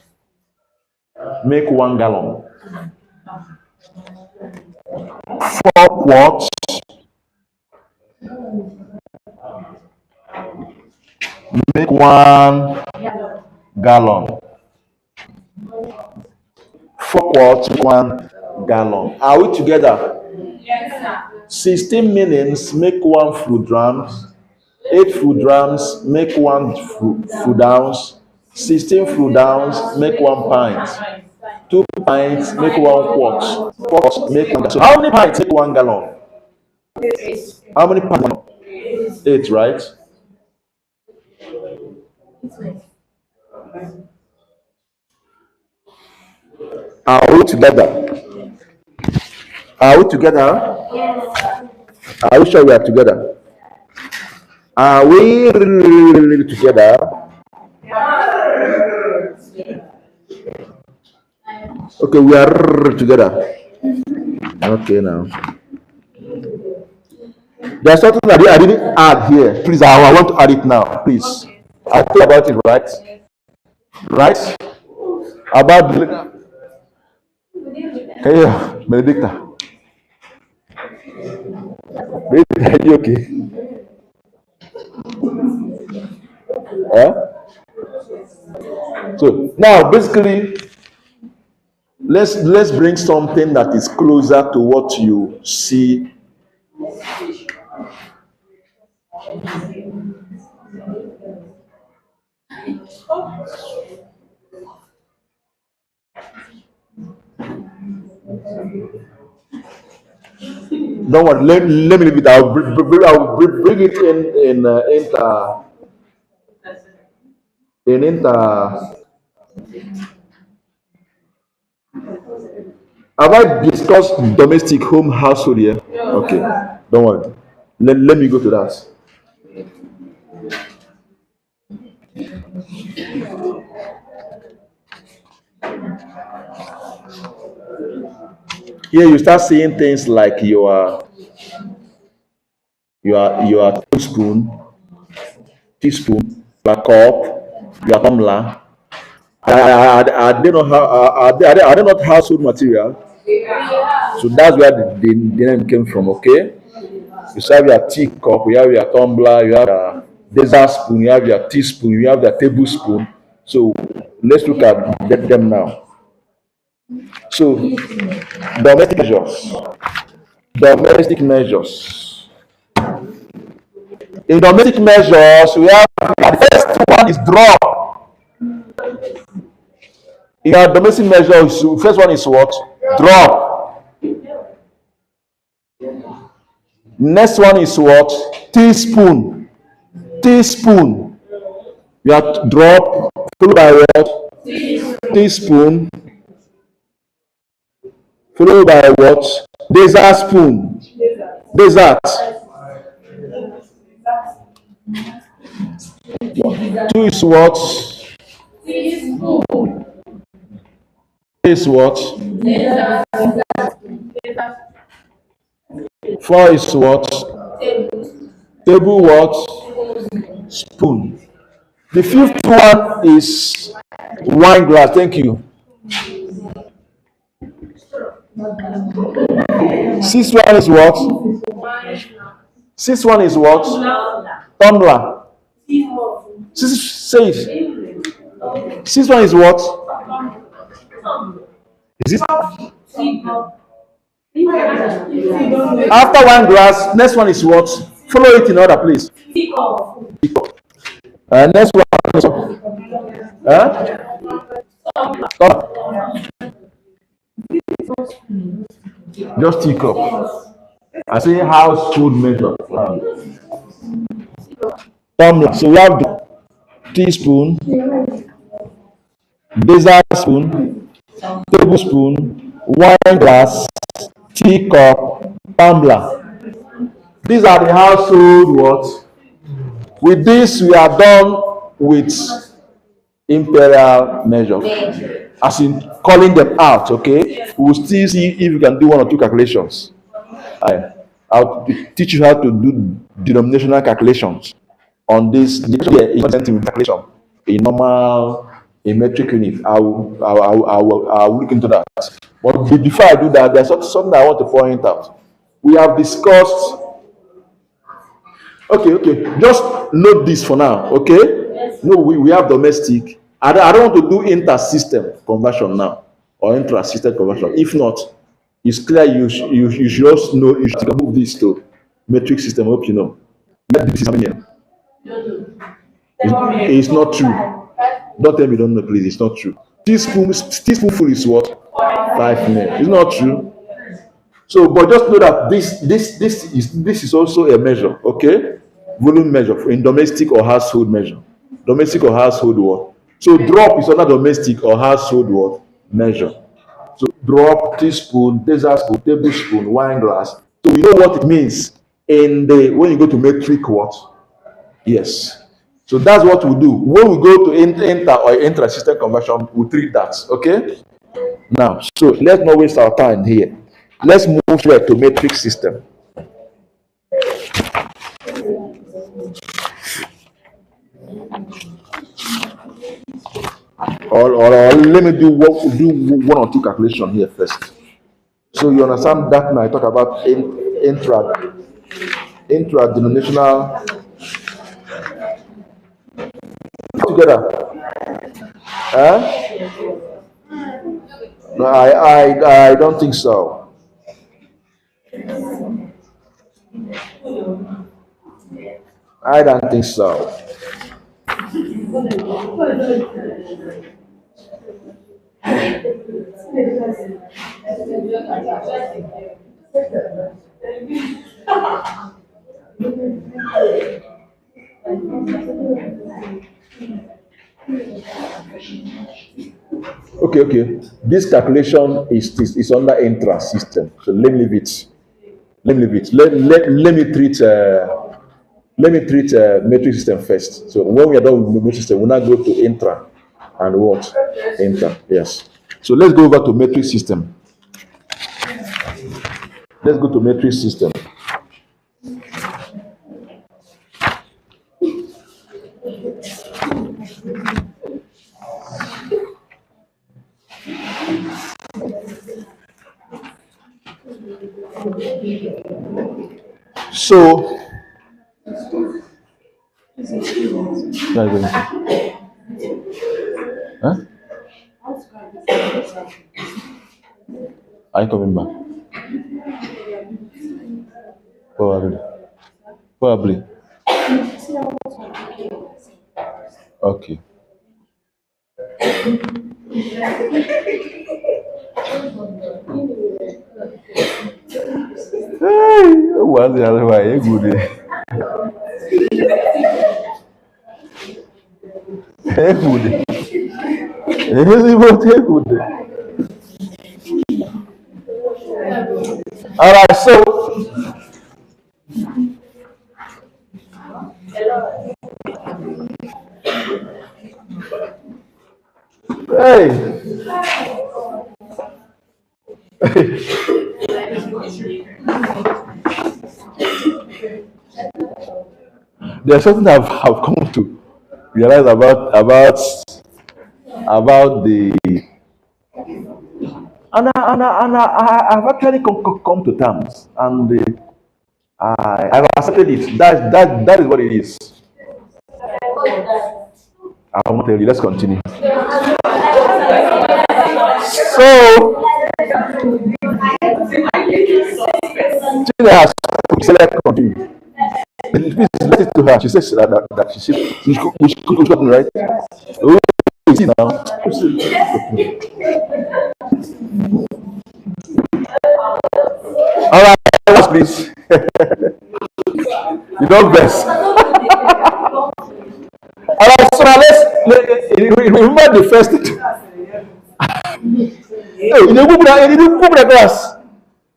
make 1 gallon. 4 quarts make 1 gallon. 4 quarts make 1 gallon. Are we together? 16 minutes make 1 fluid ounce. 8 fluid ounce make 1 fluid ounce. 16 fluid ounce make 1 pint. 2 pints make 1 quart. Quart make 1 gallon. So how many pints make 1 gallon? How many pints? 8, right? Are we together? Are we together? Are we sure we are together? Are we really together? Okay, we are together. Okay, now. There's something I didn't add here. Please, I want to add it now. Please. I thought about it, right? Right? About. Hey, Benedicta. Are you okay? Huh? So now, basically, let's bring something that is closer to what you see. Don't worry, let me leave it. I'll bring it in inter. Have I discussed domestic home household here? Okay, don't worry. Let me go to that. Here you start seeing things like your teaspoon, your cup, your tumbler. Are they not are they not household material? So that's where the name came from. Okay, you have your tea cup, you have your tumbler, you have your dessert spoon, you have your teaspoon, you have the tablespoon. So let's look at them now. So domestic measures. Domestic measures. In domestic measures, we have the first one is drop. In our domestic measures, first one is what? Drop. Next one is what? Teaspoon. Teaspoon. You have drop followed by what? Teaspoon. Followed by what? Dessert spoon. Dessert. Two is what? Is what? Four is what? Table what? Spoon. The fifth one is wine glass. Thank you. Sixth one is what? Sixth one is what? Tumbler. Say it. Sixth one is what? Is it? After wine glass, next one is what? Follow it in order, please. Next one is what? Just teacup. I say household measure. Tumbler. So we have the teaspoon, dessert spoon, tablespoon, wine glass, teacup, tumbler. These are the household what? With this, we are done with imperial measure. As in calling them out, okay? We will still see if you can do one or two calculations. I'll teach you how to do denominational calculations on this. Calculation a normal a metric unit. I will look into that. But before I do that, there's something I want to point out. We have discussed. Okay. Just note this for now. Okay. No, we have domestic. I don't want to do inter-system conversion now or intra-system conversion. If not, it's clear you should also know you should move this to metric system. I hope you know. This is it's not true. Don't tell me you don't know, please. It's not true. Teaspoonful is what? 5 ml. It's not true. So, but just know that this is also a measure, okay? Volume measure in domestic or household measure. Domestic or household what? So drop is another domestic or household what? Measure. So drop, teaspoon, dessert spoon, tablespoon, wine glass. So we know what it means in the when you go to metric what? Yes. So that's what we do. When we go to enter or intra-system conversion, we treat that. Okay? Now, so let's not waste our time here. Let's move straight to metric system. Or let me do one or two calculations here first. So you understand that now I talk about intra-denominational together. No, I don't think so. I don't think so. Okay. This calculation is under intra system. So let me leave it. Let me treat metric system first. So when we are done with metric system, we now go to intra and what? Intra. Yes. So let's go over to metric system. Let's go to metric system. So huh? Are you coming back? Probably. Okay. Hey, what's the other way? Good. Hey, good. Good. All right. So hey. There's something I've come to realize about the I've actually come to terms and I've accepted it. That is what it is. I won't tell you. Let's continue. So Tina has let's continue. Please let it to her. She says that she could stop me, right? Oh, you see now. All right, last please. You don't best. All right, so now remember the first. Hey, you didn't put the glass.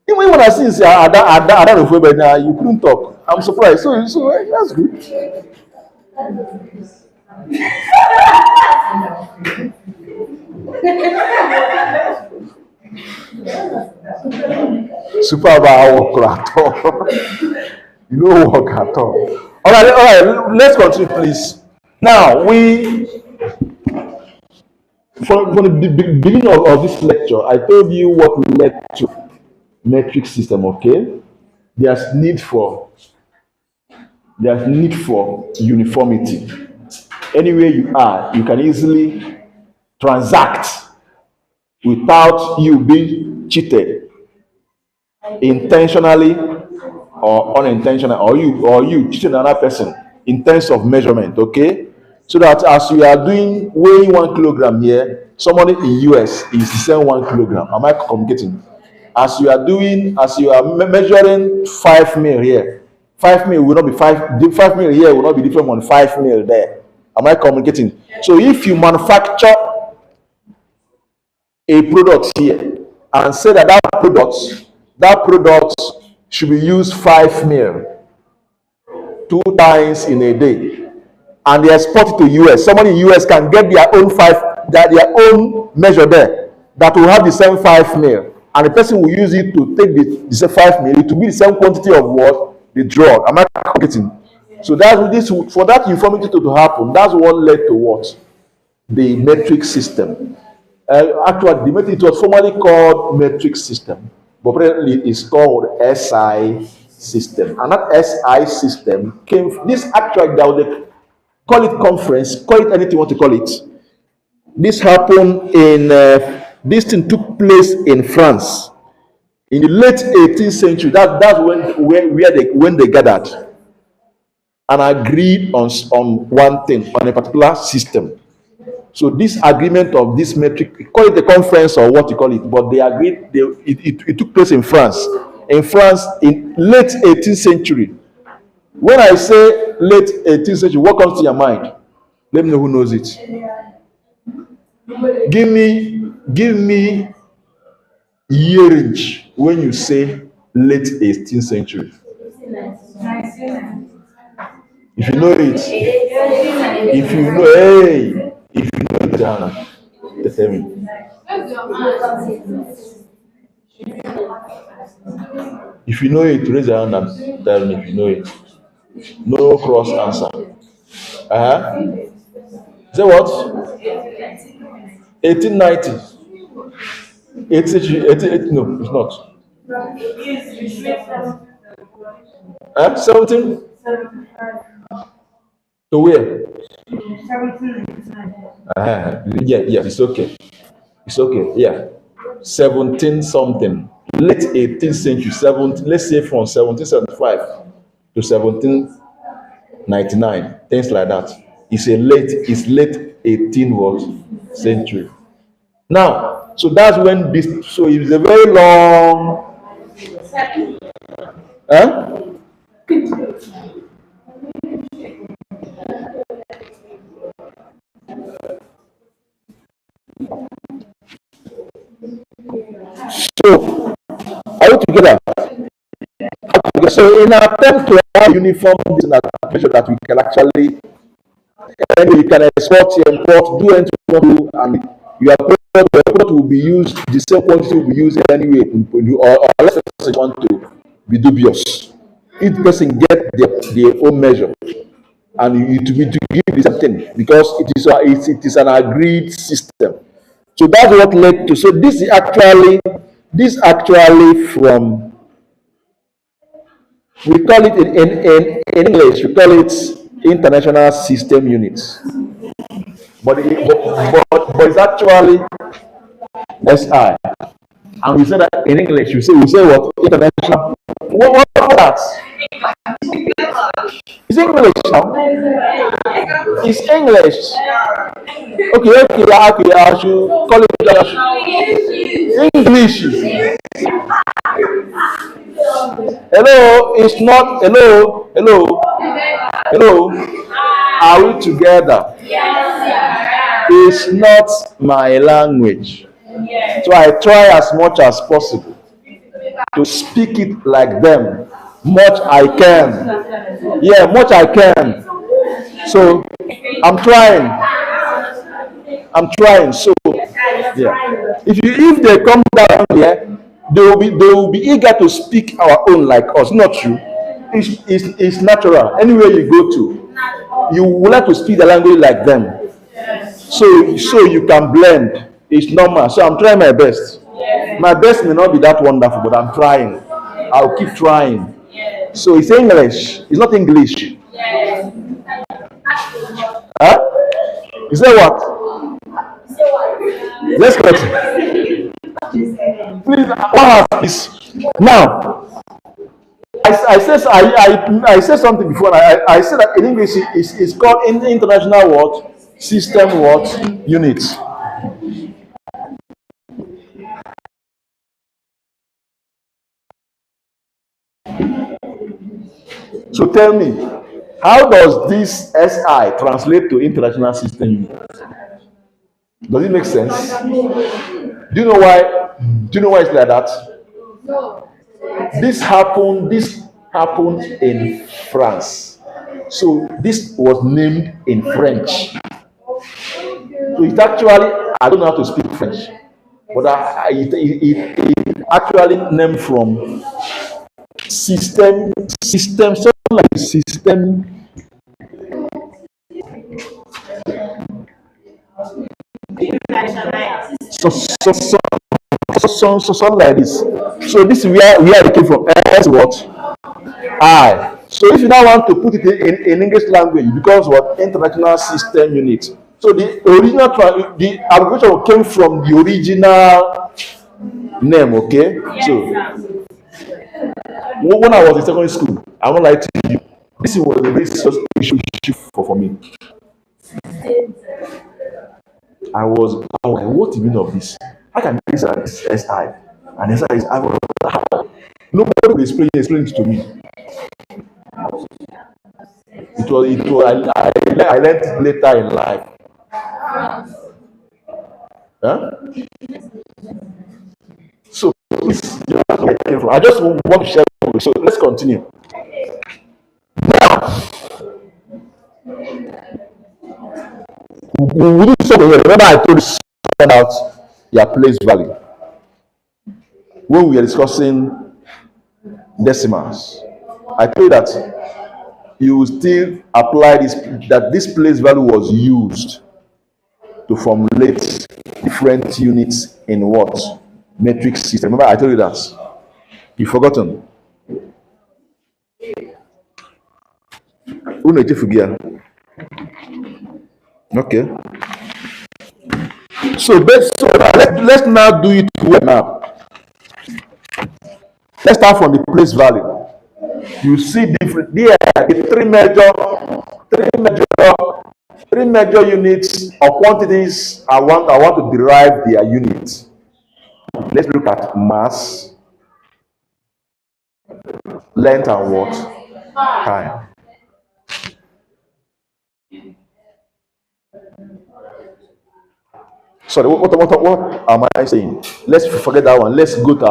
Even when I see I don't know but now you couldn't talk. I'm surprised. So that's good. Super about work at all. You don't work at all. All right. Let's continue, please. Now from the beginning of this lecture, I told you what led to metric system. Okay, there's need for uniformity. Anywhere you are, you can easily transact without you being cheated intentionally or unintentional, or you cheating another person in terms of measurement. Okay, so that as you are doing weighing 1 kilogram here, somebody in US is the same 1 kilogram. Am I communicating? As you are measuring 5 mil here, 5 mil will not be 5 mil here will not be different from 5 mil there. Am I communicating? So if you manufacture a product here and say that product should be used 5 mil 2 times in a day, and they export it to US, somebody in US can get their own measure there that will have the same 5 mil, and the person will use it to take the same 5 mil to be the same quantity of what the drug. Am I communicating? So for that uniformity to happen, that's what led to what the metric system. Actually, it was formerly called metric system, but presently it's called SI system. And that SI system came from this actually, call it conference, call it anything you want to call it. This happened this thing took place in France in the late 18th century. That's when they gathered and agreed on one thing, on a particular system. So this agreement of this metric, call it a conference or what you call it, but they agreed. It took place in France. In France, in late 18th century. When I say late 18th century, what comes to your mind? Let me know who knows it. Give me year range when you say late 18th century. If you know it, if you know it, Chetanna, tell me. If you know it, raise your hand and tell me if you know it. No cross answer. Say what? 1890. 1880. No, it's not. 17. To where? Yeah, it's okay. It's okay. Yeah. 17 something. Late 18th century, 17, let's say from 1775 to 1799, things like that. It's late 18th what century. Now, so that's when this, so it's a very long, So, are you together? So, in our attempt to have uniform measure that we can actually, and we can export, import, do anything, and your product will be used, the same quantity will be used anyway, or unless the person want to be dubious. Each person get their own measure, and it will be to give the same thing because it is an agreed system. So that's what led to. So this actually from, we call it in English, we call it International System Units, but it's actually SI, and we say that in English. We say what? International. What that? It's English now. It's English. Okay. I should call it English. Hello, it's not. Hello, hello, hello. Are we together? It's not my language. So I try as much as possible to speak it like them. Much I can. Yeah, much I can. So I'm trying. I'm trying. So yeah. If they come down here, they will be eager to speak our own like us. Not true. It's natural. Anywhere you go to, you would like to speak the language like them. So you can blend. It's normal. So I'm trying my best. My best may not be that wonderful, but I'm trying. I'll keep trying. So it's English. It's not English. Huh? Is that what? Let's continue. Please, what is now? I said something before. I said that in English it's called in international what system what unit. So tell me, how does this SI translate to international system unit? Does it make sense? Do you know why? Do you know why it's like that? This happened in France. So this was named in French. So it actually, I don't know how to speak French, but it actually named from something like system, something like this. So this is where it came from. S what? I. So if you now want to put it in English language, it becomes what? International System Unit. So the abbreviation came from the original name, okay? So when I was in secondary school, I won't lie to you, this was a very serious issue for me. I was like, what the meaning of this? How can this SI? And SI is I was how? Nobody will explain it to me. I learned it later in life. Huh? So this is where I came from. I just want to share with you. So let's continue. We do something here. Remember, I told you about your place value when we were discussing decimals. I told you that you will still apply this place value was used to formulate different units in what metric system. Remember, I told you that. You've forgotten. Who knows if okay. So let's now do it well now. Let's start from the place value. You see different there the three major units or quantities I want to derive their units. Let's look at mass, length, and what? Time. Sorry, what am I saying? Let's forget that one. Let's go to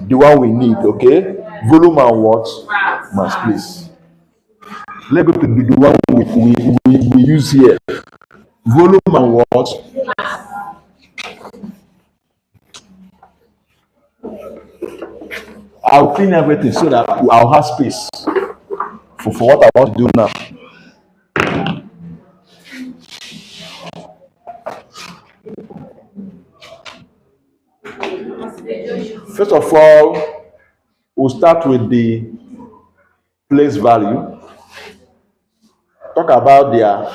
the one we need, okay? Volume and what? Mass, please. Let's go to the one we use here. Volume and what? I'll clean everything so that I'll have space for what I want to do now. First of all, we'll start with the place value. Talk about their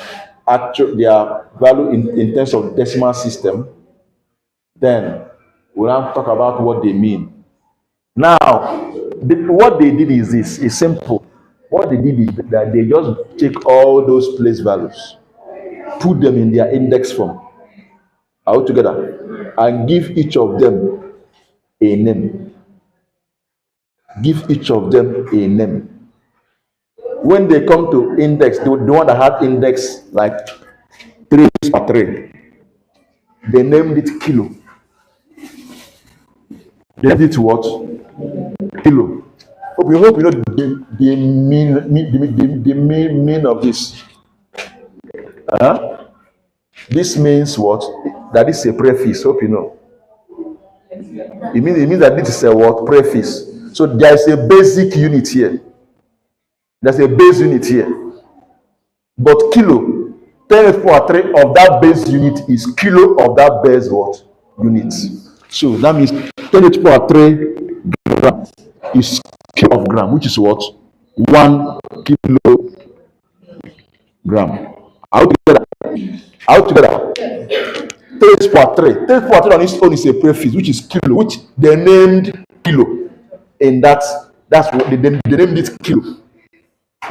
value in terms of decimal system. Then we'll now talk about what they mean. Now, what they did is this: it's simple. What they did is that they just take all those place values, put them in their index form, all together, and give each of them a name. Give each of them a name. When they come to index, the one that had index like 3 per 3, they named it kilo. They named it what? Kilo. Hope you know the mean of this. This means what? That is a preface. Hope you know. It means that this is a what? Preface. So there is a basic unit here. There's a base unit here. But kilo, 10^3 of that base unit is kilo of that base what? Unit. So that means 10^3 gram is kilo of gram, which is what? 1 kilogram. Out together. 10^3. 10^3 on its own is a prefix, which is kilo, which they named kilo. And that's what they named it kilo.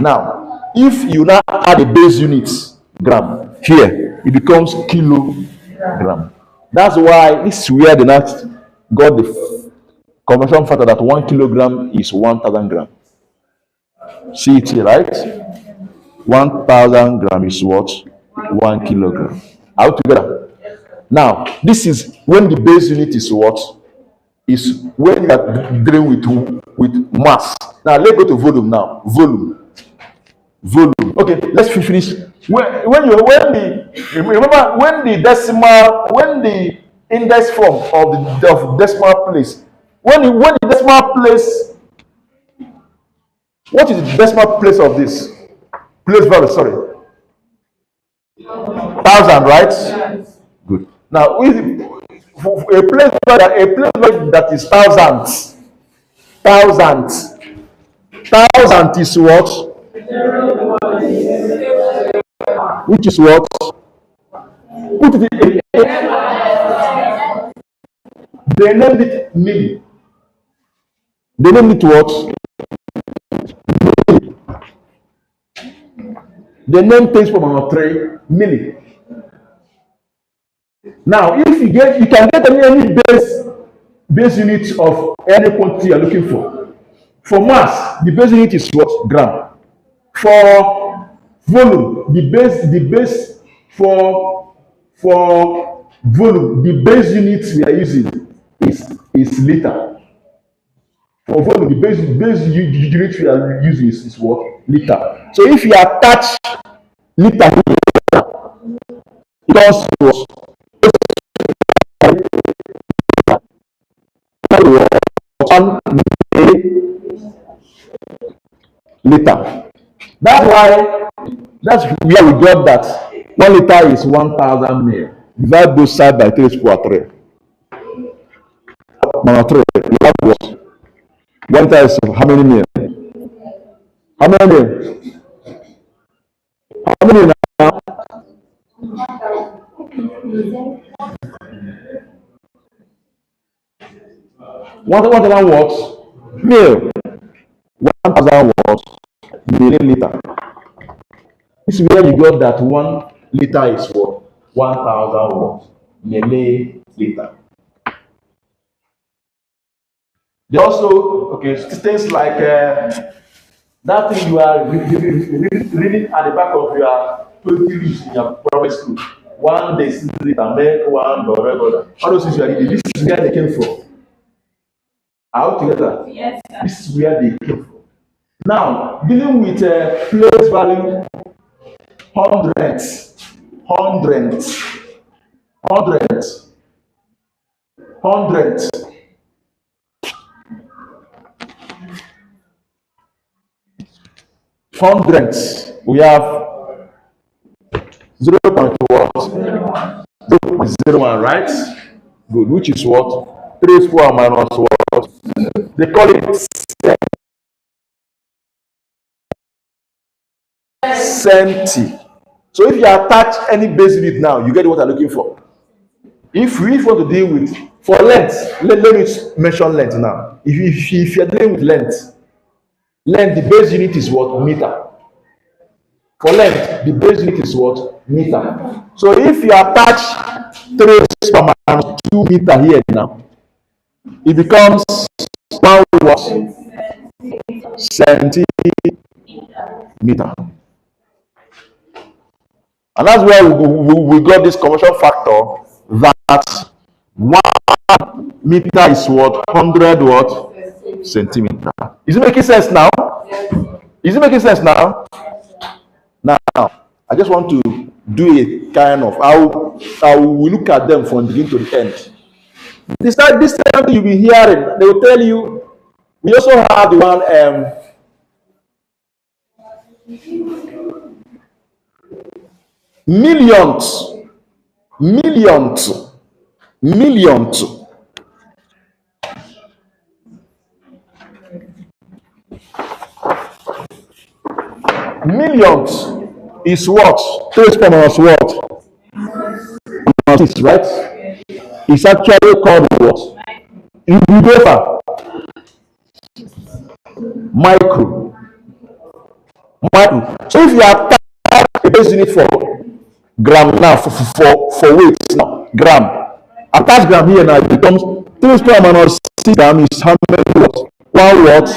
Now, if you now add a base unit gram here, it becomes kilogram. That's why this is where they now got the conversion factor that 1 kilogram is 1,000 grams. See it here, right? 1,000 grams is what? 1 kilogram. Out together. Now, this is when the base unit is what? Is when you are dealing with mass. Now, let's go to volume now. Volume. Okay, let's finish. When the index form of the decimal place, when the decimal place, what is the decimal place of this? Place value, sorry. 1,000, right? Good. Now, a place value that is thousands. Thousand is what? Which is what? Put it in. They named it milli. They named it what? They named things from our 3 milli. Now, if you can get any base unit of any quantity you're looking for. For mass, the base unit is what? Gram. For volume, the base for volume, the base unit we are using is liter. For volume, the base unit we are using is what? Liter. So if you attach liter here, it becomes what? 1 liter. That's where we got that 1 liter is 1,000 ml. Divide both sides by 3^3. Number 3, we have what? 1 liter is how many ml? How many ml? How many now? 1,000 what? Ml. 1,000 what? Milliliter. This is where you got that 1 liter is what? 1,000 what? Milliliter. They also, okay, things like that thing you are reading at the back of your 20 leaves in your primary school. 1 deciliter, make 1 dollar. All those things you are reading, this is where they came from. Out together. Yes, sir. This is where they came from. Now, dealing with place value, hundreds. We have 0.01, right? Good, which is what? 3^4 minus what? They call it centi. So if you attach any base unit now, you get what I'm looking for. If we want to deal with for length, let me mention length now. If you're dealing with length, the base unit is what? Meter. For length, the base unit is what? Meter. So if you attach 3 minus 2 meter here now, it becomes 1 what? centimeter. And that's where we got this conversion factor that 1 meter is what? 100 what? Centimeter. Is it making sense now? Is it making sense now? Now, I just want to do a kind of how we look at them from the beginning to the end. This same thing you'll be hearing. They will tell you. We also have the one millions, millions, millions, millions is what? 3 square minus what? Minus 6, right? It's actually called what? If we go for micro. So if you have a base unit for gram now for weight now, gram. Attach gram here now, it becomes 3 square minus 6 gram is how many watts? 1 watt,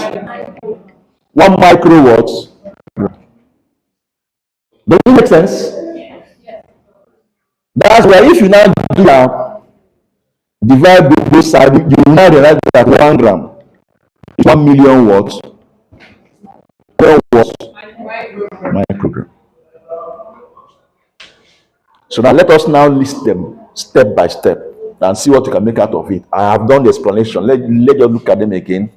1 micro watts. Does it make sense? That's why if you now do now, divide both sides, you will now realize that 1 gram is 1 million watts. 12 watts microgram. So now let us now list them step by step and see what you can make out of it. I have done the explanation. Let you look at them again.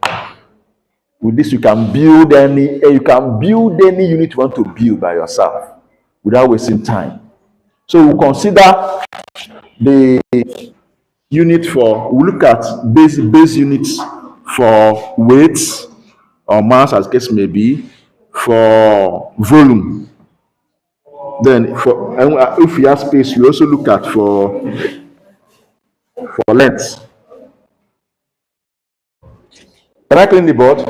With this, you can build any unit you want to build by yourself without wasting time. So we'll consider the unit we'll look at base units for weights or mass, as case may be, for volume. Then if we have space, we also look at for length. Can I clean the board?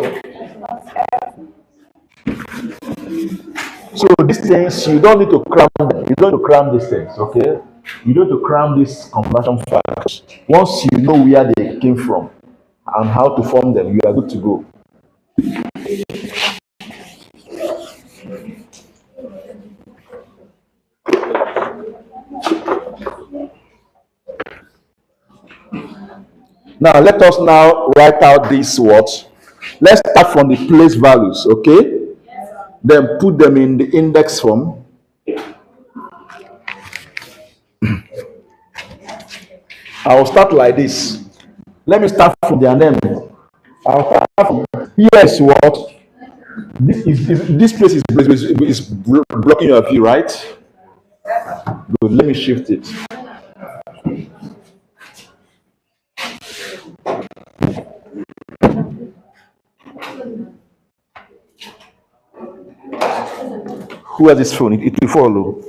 So these things, you don't need to cram them. You don't need to cram these things, okay? You don't need to cram these conversion factors. Once you know where they came from and how to form them, you are good to go. Now let us now write out these words. Let's start from the place values, okay? Then put them in the index form. I will start like this. Let me start from their name. I'll start from here is what? This place is blocking your view, right? Good. Let me shift it. Who has this phone? It will follow.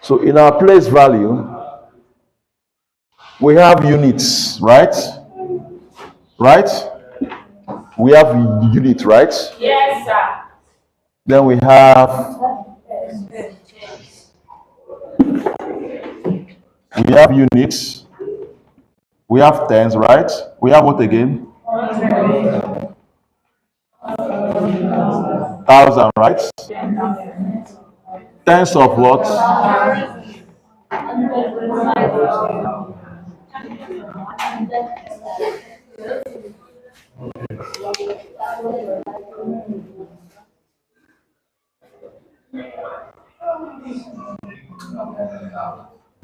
So in our place value, we have units, right? Right? We have units, right? Yes, sir. Then we have units. We have tens, right? We have what again? 1,000, right? Tens of what?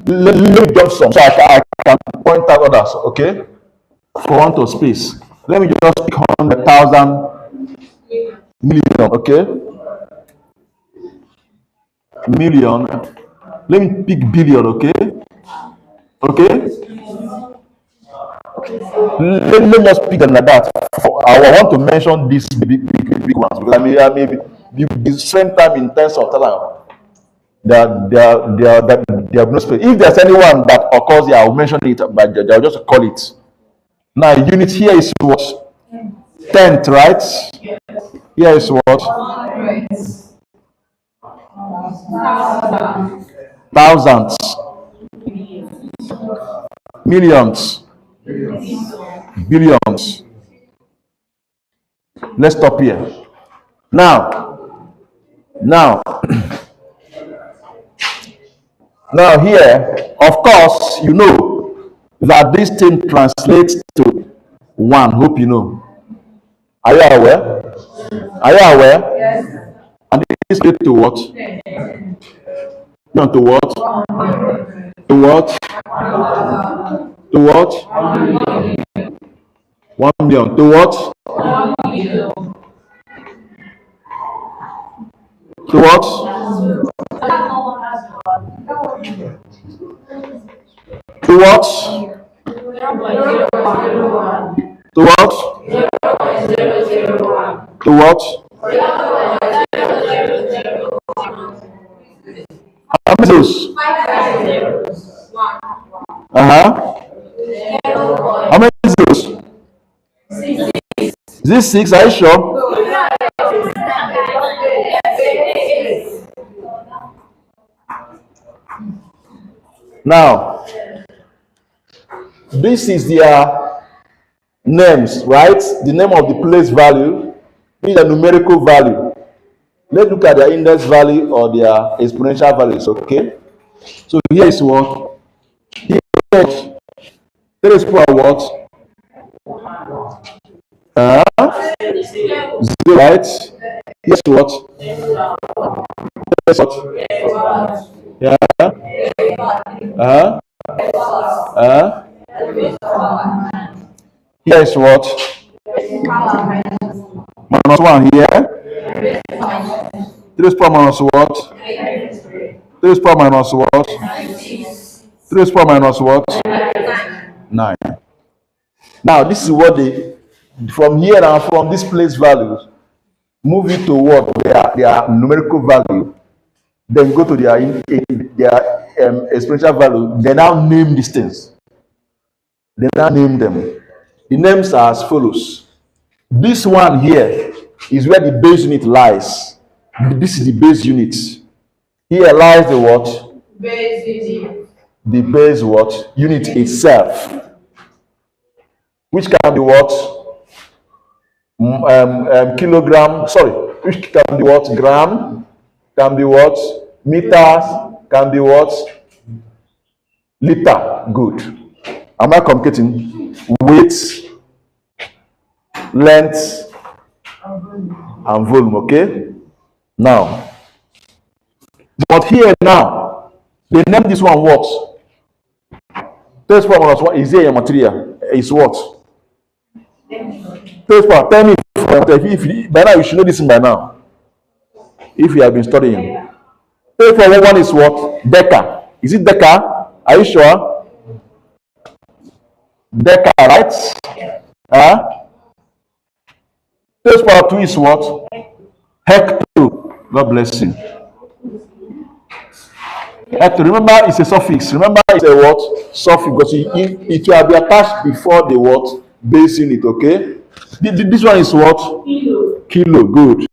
Let me jump some so I can point out others, okay? For want of space. Let me just pick 100,000 million, okay? Million. Let me pick billion, okay? Okay? Let me just pick them like that. I want to mention these big ones because I may be spend time in terms of talent. They have no space. If there's anyone that occurs here, I'll mention it, but I'll just call it. Now, unit here is what? Tenth, right? Here is what? Thousands, millions, billions. Let's stop here. Now, now here, of course, you know that this thing translates to one. Hope you know. Are you aware? Are you aware? Yes. And this leads to what? No, to what? To what? To what? 1 million. To what? To what? To what? To what? To what? How many zeros? Uh-huh. How many zeros? Is this 6? Are you sure? Now, this is their names, right? The name of the place value is a numerical value. Let's look at their index value or their exponential values, okay? So here is what? Here is 3 power what? 0, right? Here's what? Here's what? Yeah. Here is what? Minus 1 here. 3 power minus what? 3 power minus what? 3 power minus what? 9. Now this is what they, from here and from this place values, move it to what? Their numerical value. Then go to their exponential value. They now name these things. They now name them. The names are as follows. This one here is where the base unit lies. This is the base unit. Here lies the what? Base unit. The base what? Unit itself. Which can be what? Kilogram. Sorry. Which can be what? Gram. Can be what? Meters. Can be what? Liter. Good. Am I communicating? Weight, length, and volume. Okay. Now, but here now, they name this one what? Test power minus what is here in material? Is what? Test power. Tell me if by now you should know this by now. If you have been studying. Test power 1 is what? Deca. Is it Deca? Are you sure? Deca, right? Test power 2 is what? Hecto. God bless you. Hecto. Remember, it's a suffix. Remember, it's a what? Suffix. Because it will be attached before the what? Base unit. Okay. This one is what? Kilo. Kilo. Good.